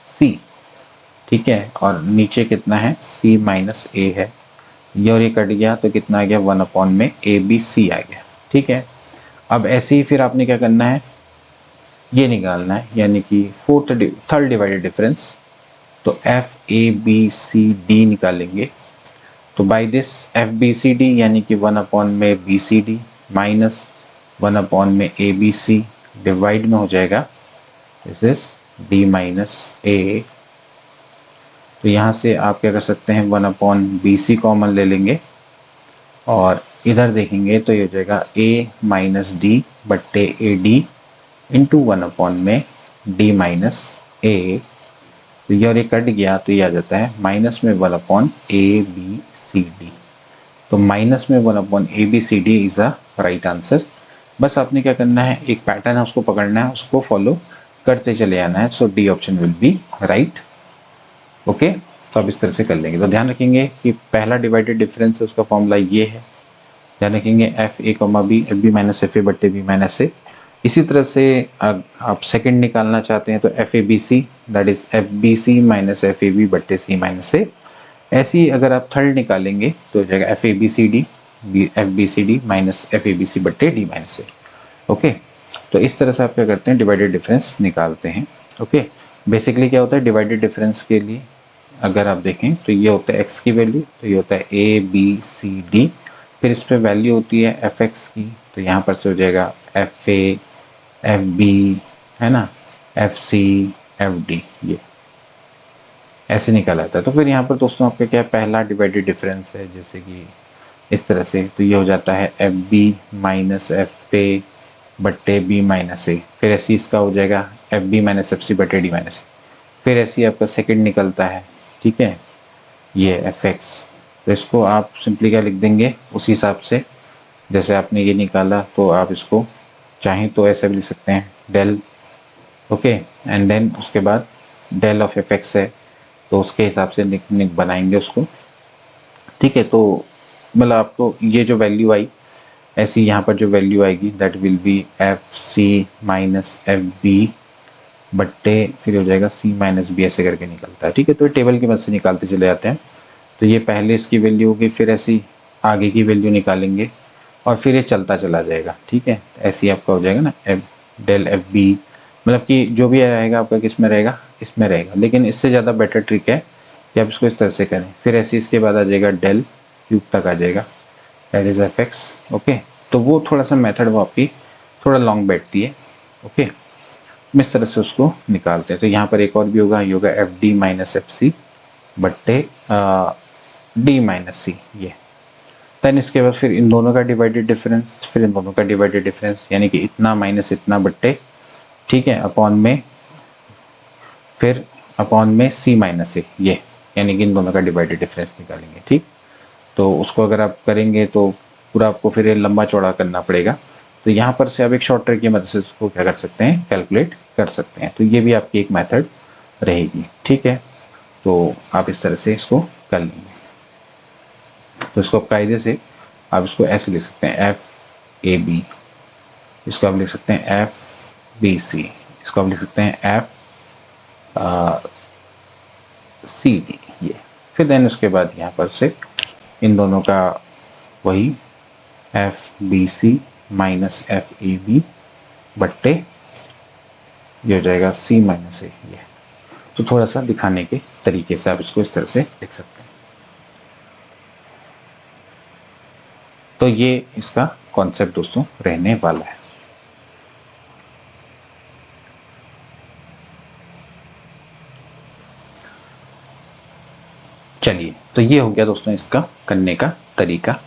सी, ठीक है। और नीचे कितना है, सी माइनस ए है, ये और ये कट गया तो कितना आ गया, 1/ABC आ गया, ठीक है। अब ऐसे ही फिर आपने क्या करना है, ये निकालना है, यानी कि थर्ड डिवाइडेड डिफरेंस। तो f A B C d निकालेंगे, तो by this f B C d यानी कि 1/BCD माइनस 1/ABC डिवाइड में हो जाएगा दिस इज डी माइनस ए। तो यहाँ से आप क्या कर सकते हैं, 1/BC कॉमन ले लेंगे और इधर देखेंगे तो ये हो जाएगा a माइनस डी बट्टे A D into 1/D minus ए। तो ये और ये कट गया तो ये आ जाता है माइनस में 1/ABCD। तो माइनस में 1/ABCD is a right answer. बस आपने क्या करना है, एक पैटर्न है उसको पकड़ना है, उसको फॉलो करते चले आना है। So D option will be right. Okay, तो आप इस तरह से कर लेंगे। तो ध्यान रखेंगे कि पहला डिवाइडेड डिफरेंस है उसका फॉर्मूला ये है, ध्यान रखेंगे f a comma b, f b minus F a बट्टे बी माइनस ए। इसी तरह से आप सेकंड निकालना चाहते हैं तो f A B c that is f B C minus F A b बट्टे सी माइनस ए। ऐसी अगर आप थर्ड निकालेंगे तो हो जाएगा f A B C d f B C D minus F A B c बट्टे डी माइनस ए। Okay, तो इस तरह से आप क्या करते हैं, डिवाइडेड डिफरेंस निकालते हैं। ओके, बेसिकली क्या होता है डिवाइडेड डिफरेंस के लिए, अगर आप देखें तो ये होता है एक्स की वैल्यू, तो ये होता है ए बी सी डी, फिर इस पर वैल्यू होती है एफ एक्स की, तो यहाँ पर से हो जाएगा एफ ए एफ बी, है ना, एफ सी एफ डी, ये ऐसे निकल आता है। तो फिर यहाँ पर दोस्तों आपका क्या पहला डिवाइडेड डिफरेंस है, जैसे कि इस तरह से, तो ये हो जाता है f b minus F a बट्टे बी माइनस ए, फिर ऐसे इसका हो जाएगा F b minus f c बट्टे डी माइनस ए, फिर ऐसे आपका सेकंड निकलता है, ठीक है, ये एफ एक्स। तो इसको आप सिंपली क्या लिख देंगे उसी हिसाब से, जैसे आपने ये निकाला तो आप इसको चाहें तो ऐसे भी लिख सकते हैं डेल, ओके, एंड देन उसके बाद डेल ऑफ एफ एक्स है तो उसके हिसाब से बनाएंगे उसको, ठीक है। तो मतलब आपको ये जो वैल्यू आई, ऐसी यहाँ पर जो वैल्यू आएगी that will be f c minus f b बट्टे फिर हो जाएगा सी माइनस बी, ऐसे करके निकलता है, ठीक है। तो टेबल की मदद से निकालते चले जाते हैं। तो ये पहले इसकी वैल्यू होगी, फिर ऐसी आगे की वैल्यू निकालेंगे और फिर ये चलता चला जाएगा, ठीक है। ऐसे ही आपका हो जाएगा ना एफ डेल एफ बी, मतलब कि जो भी रहेगा आपका किस में रहेगा, इसमें रहेगा। लेकिन इससे ज़्यादा बेटर ट्रिक है कि आप इसको इस तरह से करें, फिर ऐसे इसके बाद आ जाएगा डेल क्यूब तक आ जाएगा, that is F x. Okay, तो वो थोड़ा सा मेथड वो आपकी थोड़ा लॉन्ग बैठती है। ओके, इस तरह से उसको निकालते हैं। तो यहाँ पर एक और भी होगा, ये होगा f d minus f c बट्टे डी माइनस सी, ये। देन इसके बाद फिर इन दोनों का डिवाइडेड डिफरेंस, फिर इन दोनों का डिवाइडेड डिफरेंस, यानी कि इतना माइनस इतना बट्टे, ठीक है, अपॉन में फिर अपॉन में सी माइनस ए, ये, यानी कि इन दोनों का डिवाइडेड डिफरेंस निकालेंगे, ठीक। तो उसको अगर आप करेंगे तो पूरा आपको फिर ये लंबा चौड़ा करना पड़ेगा। तो यहाँ पर से आप एक शॉर्ट ट्रिक की मदद से उसको क्या कर सकते हैं, कैलकुलेट कर सकते हैं। तो ये भी आपकी एक मेथड रहेगी, ठीक है। तो आप इस तरह से इसको कर लेंगे। तो इसको कायदे से आप इसको ऐसे लिख सकते हैं एफ ए बी, इसको आप लिख सकते हैं एफ बी सी, इसको आप लिख सकते हैं एफ सी डी, ये। फिर देन उसके बाद यहाँ पर से इन दोनों का वही f B C minus F A b बट्टे ये हो जाएगा सी माइनस ए, ये। तो थोड़ा सा दिखाने के तरीके से आप इसको इस तरह से लिख सकते हैं। तो ये इसका कॉन्सेप्ट दोस्तों रहने वाला है। चलिए, तो ये हो गया दोस्तों इसका करने का तरीका।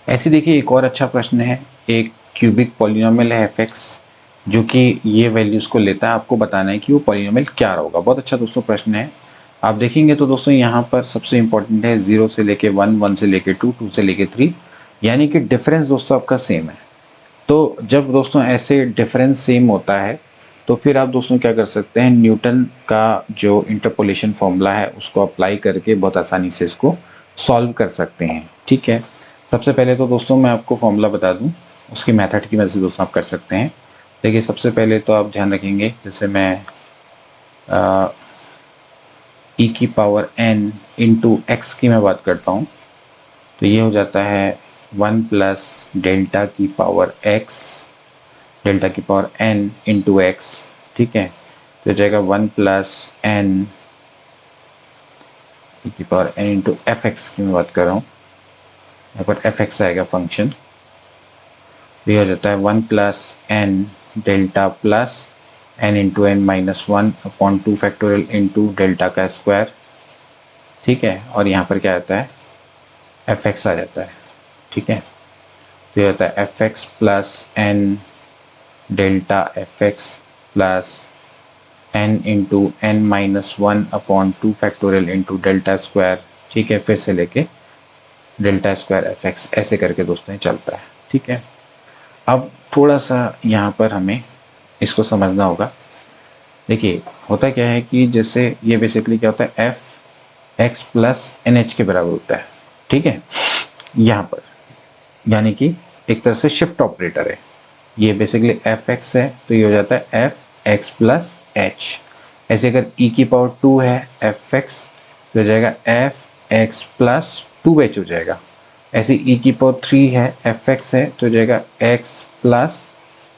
ऐसे देखिए एक और अच्छा प्रश्न है, एक क्यूबिक पॉलिनोमियल है एफ एक्स, जो कि ये वैल्यूज़ को लेता है, आपको बताना है कि वो पॉलिनोमियल क्या होगा। बहुत अच्छा दोस्तों प्रश्न है। आप देखेंगे तो दोस्तों यहाँ पर सबसे इंपॉर्टेंट है 0 से लेके 1, 1 से लेके 2, 2 से लेके 3, यानी कि डिफरेंस दोस्तों आपका सेम है। तो जब दोस्तों ऐसे डिफरेंस सेम होता है तो फिर आप दोस्तों क्या कर सकते हैं, न्यूटन का जो इंटरपोलेशन फॉर्मूला है उसको अप्लाई करके बहुत आसानी से इसको सॉल्व कर सकते हैं। ठीक है, सबसे पहले तो दोस्तों मैं आपको फॉर्मूला बता दूं, उसकी मेथड की मदद से दोस्तों आप कर सकते हैं। देखिए सबसे पहले तो आप ध्यान रखेंगे, जैसे मैं e की पावर n इंटू एक्स की मैं बात करता हूँ तो ये हो जाता है 1 प्लस डेल्टा की पावर x, डेल्टा की पावर n इंटू एक्स। ठीक है, तो हो जाएगा 1 प्लस n e की power n into F x की मैं बात कर रहा हूँ, यहाँ पर एफ एक्स आएगा फंक्शन। तो ये हो जाता है 1 plus n delta plus n into n minus 1 upon 2 factorial into delta का स्क्वायर। ठीक है, और यहाँ पर क्या आता है, एफ एक्स आ जाता है। ठीक है, तो ये होता है f x plus n delta f x plus n into n minus 1 upon 2 factorial into delta square. ठीक है, फिर से लेके डेल्टा स्क्वायर एफ एक्स, ऐसे करके दोस्तों ये चलता है। ठीक है, अब थोड़ा सा यहाँ पर हमें इसको समझना होगा। देखिए होता क्या है कि जैसे ये बेसिकली क्या होता है, f x plus n h के बराबर होता है। ठीक है, यहाँ पर यानी कि एक तरह से शिफ्ट ऑपरेटर है, ये बेसिकली एफ एक्स है तो ये हो जाता है एफ एक्स प्लस एच। ऐसे अगर e की पावर 2 है एफ एक्स तो हो जाएगा एफ एक्स प्लस 2h हो जाएगा। ऐसे e की पावर 3 है एफ एक्स है तो हो जाएगा x प्लस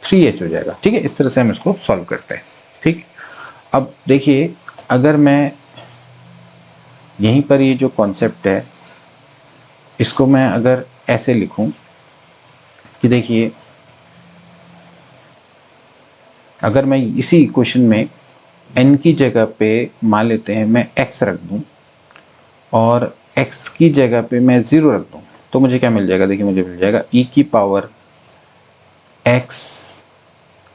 3h हो जाएगा। ठीक है, इस तरह से हम इसको सॉल्व करते हैं। ठीक, अब देखिए अगर मैं यहीं पर ये जो कॉन्सेप्ट है इसको मैं अगर ऐसे लिखूं कि देखिए अगर मैं इसी इक्वेशन में n की जगह पे मान लेते हैं मैं x रख दूं और x की जगह पे मैं 0 रख दूं तो मुझे क्या मिल जाएगा, देखिए मुझे मिल जाएगा e की पावर x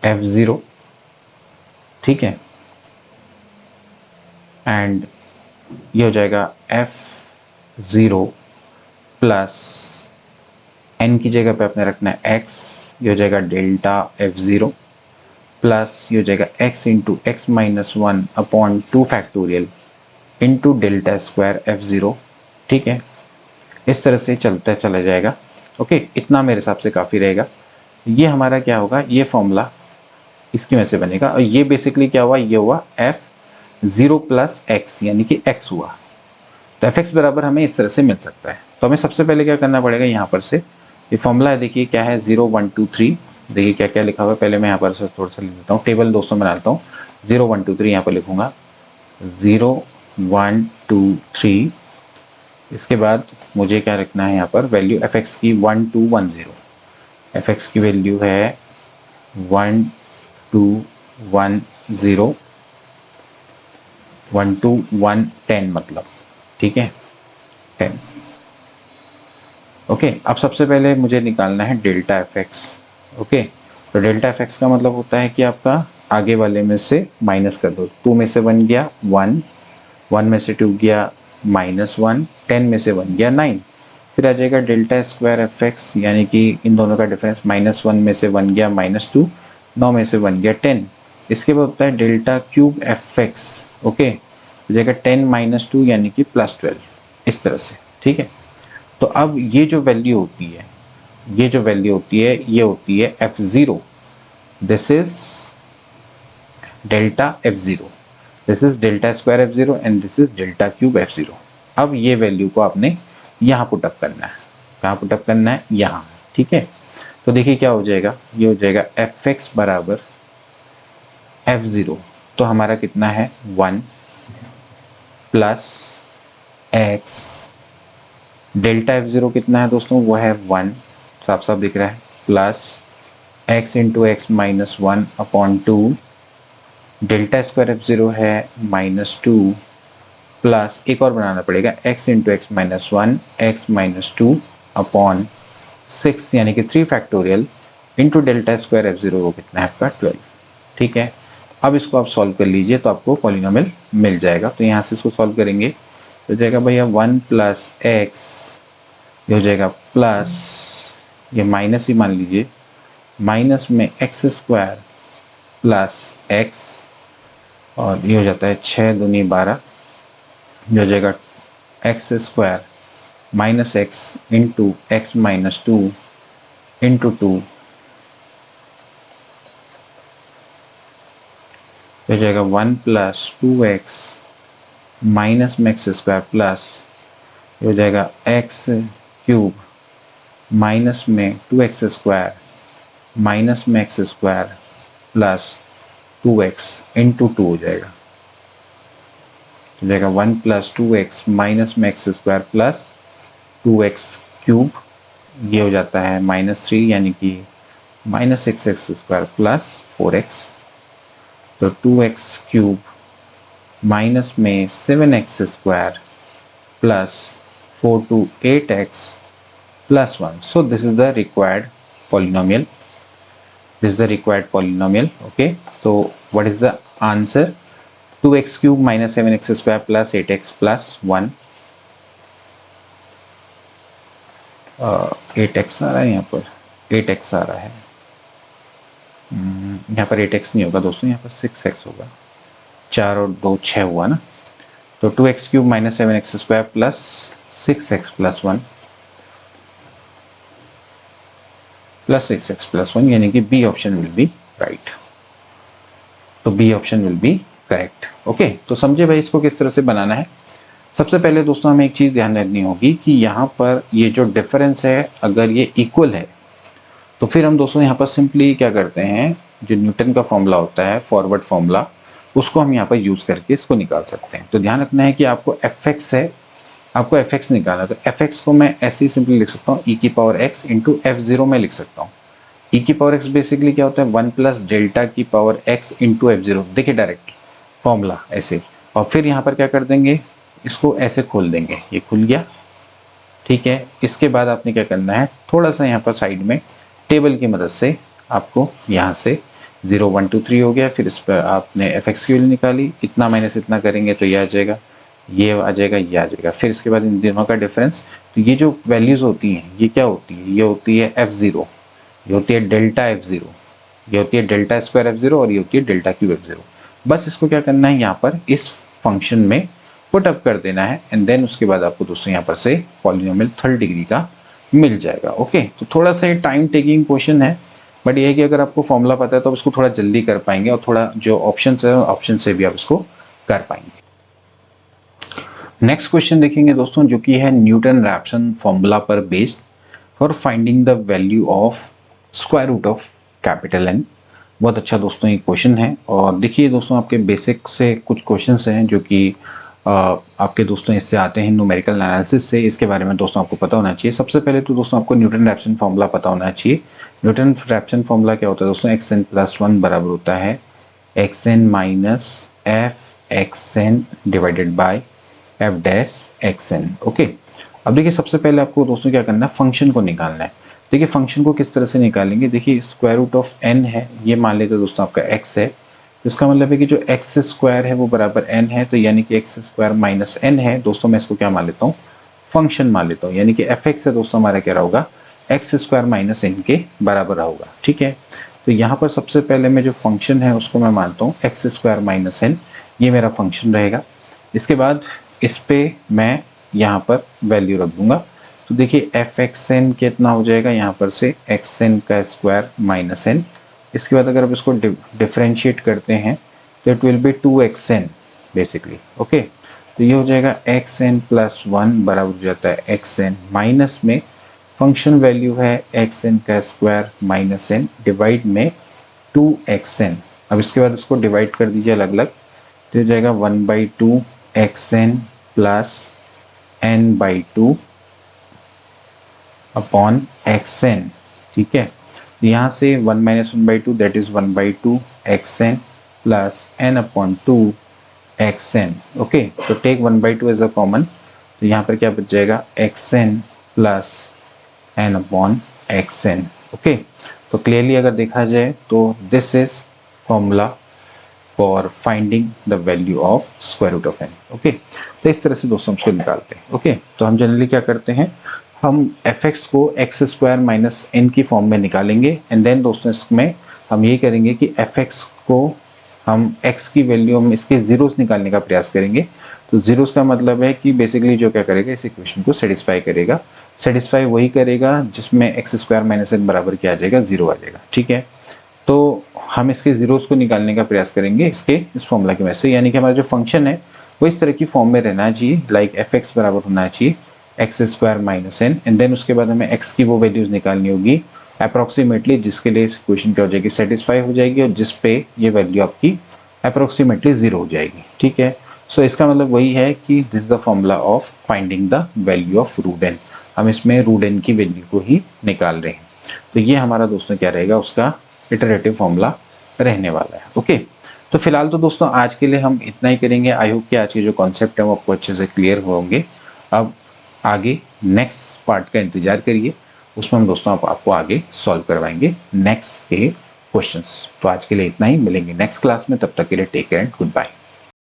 f0। ठीक है, एंड ये हो जाएगा f0 प्लस n की जगह पे आपने रखना है x, ये हो जाएगा डेल्टा f0 प्लस ये हो जाएगा x into x minus 1 upon 2 factorial into delta square f0। ठीक है, इस तरह से चलता चला जाएगा। ओके, इतना मेरे हिसाब से काफ़ी रहेगा। ये हमारा क्या होगा, ये फॉर्मूला इसकी वजह से बनेगा और ये बेसिकली क्या हुआ, ये हुआ f0 प्लस एक्स यानी कि x हुआ। तो एफ एक्स बराबर हमें इस तरह से मिल सकता है। तो हमें सबसे पहले क्या करना पड़ेगा, यहाँ पर से ये फॉर्मूला है, देखिए क्या है 0 1 2 3। देखिए क्या क्या लिखा हुआ है, पहले मैं यहाँ पर से थोड़ा सा लिख देता हूँ, टेबल दोस्तों बनाता हूँ। 0 1 2 3 यहाँ पर लिखूंगा 0 1 2 3। इसके बाद मुझे क्या रखना है, यहाँ पर वैल्यू एफ एक्स की 1 2 1 0। एफ एक्स की वैल्यू है 1 2 1 0 1 2 1 10 मतलब। ठीक है 10। ओके, अब सबसे पहले मुझे निकालना है डेल्टा एफ एक्स। ओके, तो डेल्टा एफ एक्स का मतलब होता है कि आपका आगे वाले में से माइनस कर दो। 2 में से 1 गया 1, 1 में से 2 गया -1, 10 में से 1 गया 9। फिर आ जाएगा डेल्टा स्क्वायर एफ एक्स, यानी कि इन दोनों का डिफरेंस -1 में से 1 गया -2, 9 में से 1 गया 10। इसके बाद होता है delta cube F x. Okay, हो जाएगा 10 - 2 यानी कि +12, इस तरह से। ठीक है, तो अब ये जो वैल्यू होती है, ये जो वैल्यू होती है ये होती है f0। This is delta f0, this is delta square f0 and this is delta cube f0। अब ये वैल्यू को आपने यहाँ पुटअप करना है। कहाँ पुटअप करना है, यहाँ। ठीक है, तो देखिए क्या हो जाएगा, ये हो जाएगा एफ एक्स बराबर f0, तो हमारा कितना है 1 प्लस एक्स, डेल्टा f0 कितना है दोस्तों, वो है 1, साफ साफ दिख रहा है, plus x into x minus 1 upon 2, delta square f0 है -2, प्लस एक और बनाना पड़ेगा x into x minus 1 x minus 2 upon 6 यानी कि 3 factorial into delta square F zero वो कितना है आपका 12। ठीक है, अब इसको आप सॉल्व कर लीजिए तो आपको पॉलिनोमियल मिल जाएगा। तो यहाँ से इसको सॉल्व करेंगे तो जाएगा भैया 1 प्लस एक्स, ये हो जाएगा प्लस, ये माइनस ही मान लीजिए, माइनस में एक्स स्क्वायर प्लस एक्स, और ये हो जाता है 6 दूनी 12, ये हो जाएगा x square minus x into x minus 2 into 2, हो जाएगा 1 प्लस 2x माइनस में एक्स स्क्वायर प्लस, हो जाएगा एक्स क्यूब माइनस में 2x स्क्वायर माइनस में x square plus 2x into 2 हो जाएगा, हो जाएगा 1 प्लस 2x माइनस में x square plus 2x cube, ये हो जाता है -3 यानी कि minus x square plus 4x, तो 2x क्यूब माइनस में 7x square plus 4 to 8x plus 1. So this is the required polynomial. This is the required polynomial. Okay. So what is the answer? 2x cube minus 7x square plus 8x plus 1. 8x आ रहा है यहाँ पर, 8x आ रहा है, यहाँ पर 8x नहीं होगा दोस्तों, यहाँ पर 6x होगा, 4 और 2 6 हुआ ना, तो 2x cube minus 7x square plus 6x plus 1 plus 6x plus 1, यानी कि B option will be right. तो B option will be correct. Okay, तो समझे भाई इसको किस तरह से बनाना है। सबसे पहले दोस्तों हमें एक चीज़ ध्यान रखनी होगी कि यहाँ पर ये जो डिफरेंस है अगर ये इक्वल है तो फिर हम दोस्तों यहाँ पर सिंपली क्या करते हैं, जो न्यूटन का फॉर्मूला होता है फॉरवर्ड फॉर्मूला, उसको हम यहाँ पर यूज़ करके इसको निकाल सकते हैं। तो ध्यान रखना है कि आपको fx है, आपको fx निकालना है, तो fx को मैं ऐसे ही सिंपली लिख सकता हूँ e की पावर x इंटू f0 में लिख सकता हूँ। e की पावर x बेसिकली क्या होता है 1 प्लस डेल्टा की पावर x इंटू f0, देखिए डायरेक्ट फॉर्मूला ऐसे, और फिर यहाँ पर क्या कर देंगे, इसको ऐसे खोल देंगे, ये खुल गया। ठीक है, इसके बाद आपने क्या करना है, थोड़ा सा यहाँ पर साइड में टेबल की मदद से आपको यहाँ से 0 1 2 3 हो गया, फिर इस पर आपने fx की वैल्यू निकाली, इतना माइनस इतना करेंगे तो ये आ जाएगा, ये आ जाएगा, ये आ जाएगा, फिर इसके बाद इन दोनों का डिफरेंस। तो ये जो वैल्यूज़ होती हैं ये क्या होती है, ये होती है f0, ये होती है डेल्टा f0, ये होती है डेल्टा स्क्वायर f0, और ये होती है डेल्टा क्यूब f0। बस इसको क्या करना है, यहाँ पर इस फंक्शन में पुट अप कर देना है, एंड देन उसके बाद आपको दोस्तों यहाँ पर से पॉलिनोमियल थर्ड डिग्री का मिल जाएगा। ओके, तो थोड़ा सा ये टाइम टेकिंग क्वेश्चन है, बट ये है कि अगर आपको फॉर्मूला पता है तो आप इसको थोड़ा जल्दी कर पाएंगे, और थोड़ा जो ऑप्शन है ऑप्शन से भी आप इसको कर पाएंगे। नेक्स्ट क्वेश्चन देखेंगे दोस्तों, जो कि है न्यूटन रैप्सन फॉर्मूला पर based for finding the value of square root of capital N। बहुत अच्छा दोस्तों ये क्वेश्चन है, और देखिए दोस्तों आपके बेसिक से कुछ क्वेश्चंस हैं जो कि आपके दोस्तों इससे आते हैं न्यूमेरिकल एनालिसिस से, इसके बारे में दोस्तों आपको पता होना चाहिए। सबसे पहले तो दोस्तों आपको न्यूटन रैप्सन फॉर्मूला पता होना चाहिए। न्यूटन रैप्सन फॉर्मूला क्या होता है दोस्तों, xn प्लस 1 बराबर होता है xn minus F xn divided by F dash xn. Okay, अब देखिए सबसे पहले आपको दोस्तों क्या करना है, फंक्शन को निकालना है। देखिए फंक्शन को किस तरह से निकालेंगे, देखिए स्क्वायर रूट ऑफ n है, ये मान लेते दोस्तों आपका x है, तो इसका मतलब है कि जो एक्स स्क्वायर है वो बराबर n है, तो यानी कि एक्स स्क्वायर माइनस n है दोस्तों, मैं इसको क्या मान लेता हूँ, फंक्शन मान लेता हूँ, यानी कि fx है दोस्तों हमारा क्या होगा, एक्स स्क्वायर माइनस n के बराबर होगा। ठीक है, तो यहाँ पर सबसे पहले मैं जो फंक्शन है उसको मैं मानता हूँ एक्स स्क्वायर माइनस n, ये मेरा फंक्शन रहेगा। इसके बाद इस पे मैं यहाँ पर वैल्यू रख दूंगा, तो देखिए एफ एक्स एन कितना हो जाएगा, यहाँ पर से एक्स एन का स्क्वायर माइनस एन। इसके बाद अगर आप इसको डिफरेंशिएट करते हैं तो it will B 2xn basically. Okay, तो ये हो जाएगा xn प्लस 1 बराबर हो जाता है xn माइनस में फंक्शन वैल्यू है xn का स्क्वायर माइनस n डिवाइड में 2xn। अब इसके बाद इसको डिवाइड कर दीजिए अलग अलग, तो हो जाएगा 1/2 xn plus n/2 upon xn। ठीक है, यहाँ से 1 minus 1/2 that is 1/2 xn plus n/2 xn। Okay, तो टेक 1/2 एज अ कॉमन, तो यहाँ पर क्या बच जाएगा xn प्लस n/xn। ओके, तो क्लियरली अगर देखा जाए तो this is formula for finding the value of square root of n. Okay, तो इस तरह से दोस्तों हम इसको निकालते हैं। ओके, तो हम जनरली क्या करते हैं, हम एफ एक्स को एक्स स्क्वायर माइनस एन की फॉर्म में निकालेंगे एंड देन दोस्तों इसमें हम ये करेंगे कि एफ एक्स को हम x की वैल्यू हम इसके जीरोस निकालने का प्रयास करेंगे। तो जीरोस का मतलब है कि बेसिकली जो क्या करेगा, इस इक्वेशन को सेटिस्फाई करेगा। सेटिस्फाई वही करेगा जिसमें एक्स स्क्वायर माइनस एन बराबर क्या आ जाएगा, जीरो आ जाएगा। ठीक है, तो हम इसके जीरोस को निकालने का प्रयास करेंगे इसके इस फॉर्मूला की वजह से, यानी कि हमारा जो फंक्शन है वो इस तरह की फॉर्म में रहना चाहिए, लाइक एफ एक्स बराबर होना चाहिए x square minus n and then उसके बाद हमें एक्स की वो वैल्यूज निकालनी होगी अप्रोक्सीमेटली, जिसके लिए इस इक्वेशन क्या हो जाएगी, सेटिस्फाई हो जाएगी और जिस पे ये वैल्यू आपकी अप्रोक्सीमेटली जीरो हो जाएगी। ठीक है, सो इसका मतलब वही है कि this is the formula of finding the value of root n. हम इसमें रूट एन की वैल्यू को ही निकाल रहे हैं। तो ये हमारा दोस्तों क्या रहेगा, उसका इटरेटिव फॉर्मूला रहने वाला है। ओके, तो फिलहाल तो दोस्तों आज के लिए हम इतना ही करेंगे। आई होप कि आज के जो कॉन्सेप्ट है वो आपको अच्छे से क्लियर होंगे। अब आगे नेक्स्ट पार्ट का इंतजार करिए, उसमें हम दोस्तों आपको आगे सॉल्व करवाएंगे नेक्स्ट के क्वेश्चंस। तो आज के लिए इतना ही, मिलेंगे नेक्स्ट क्लास में, तब तक के लिए take care and good bye.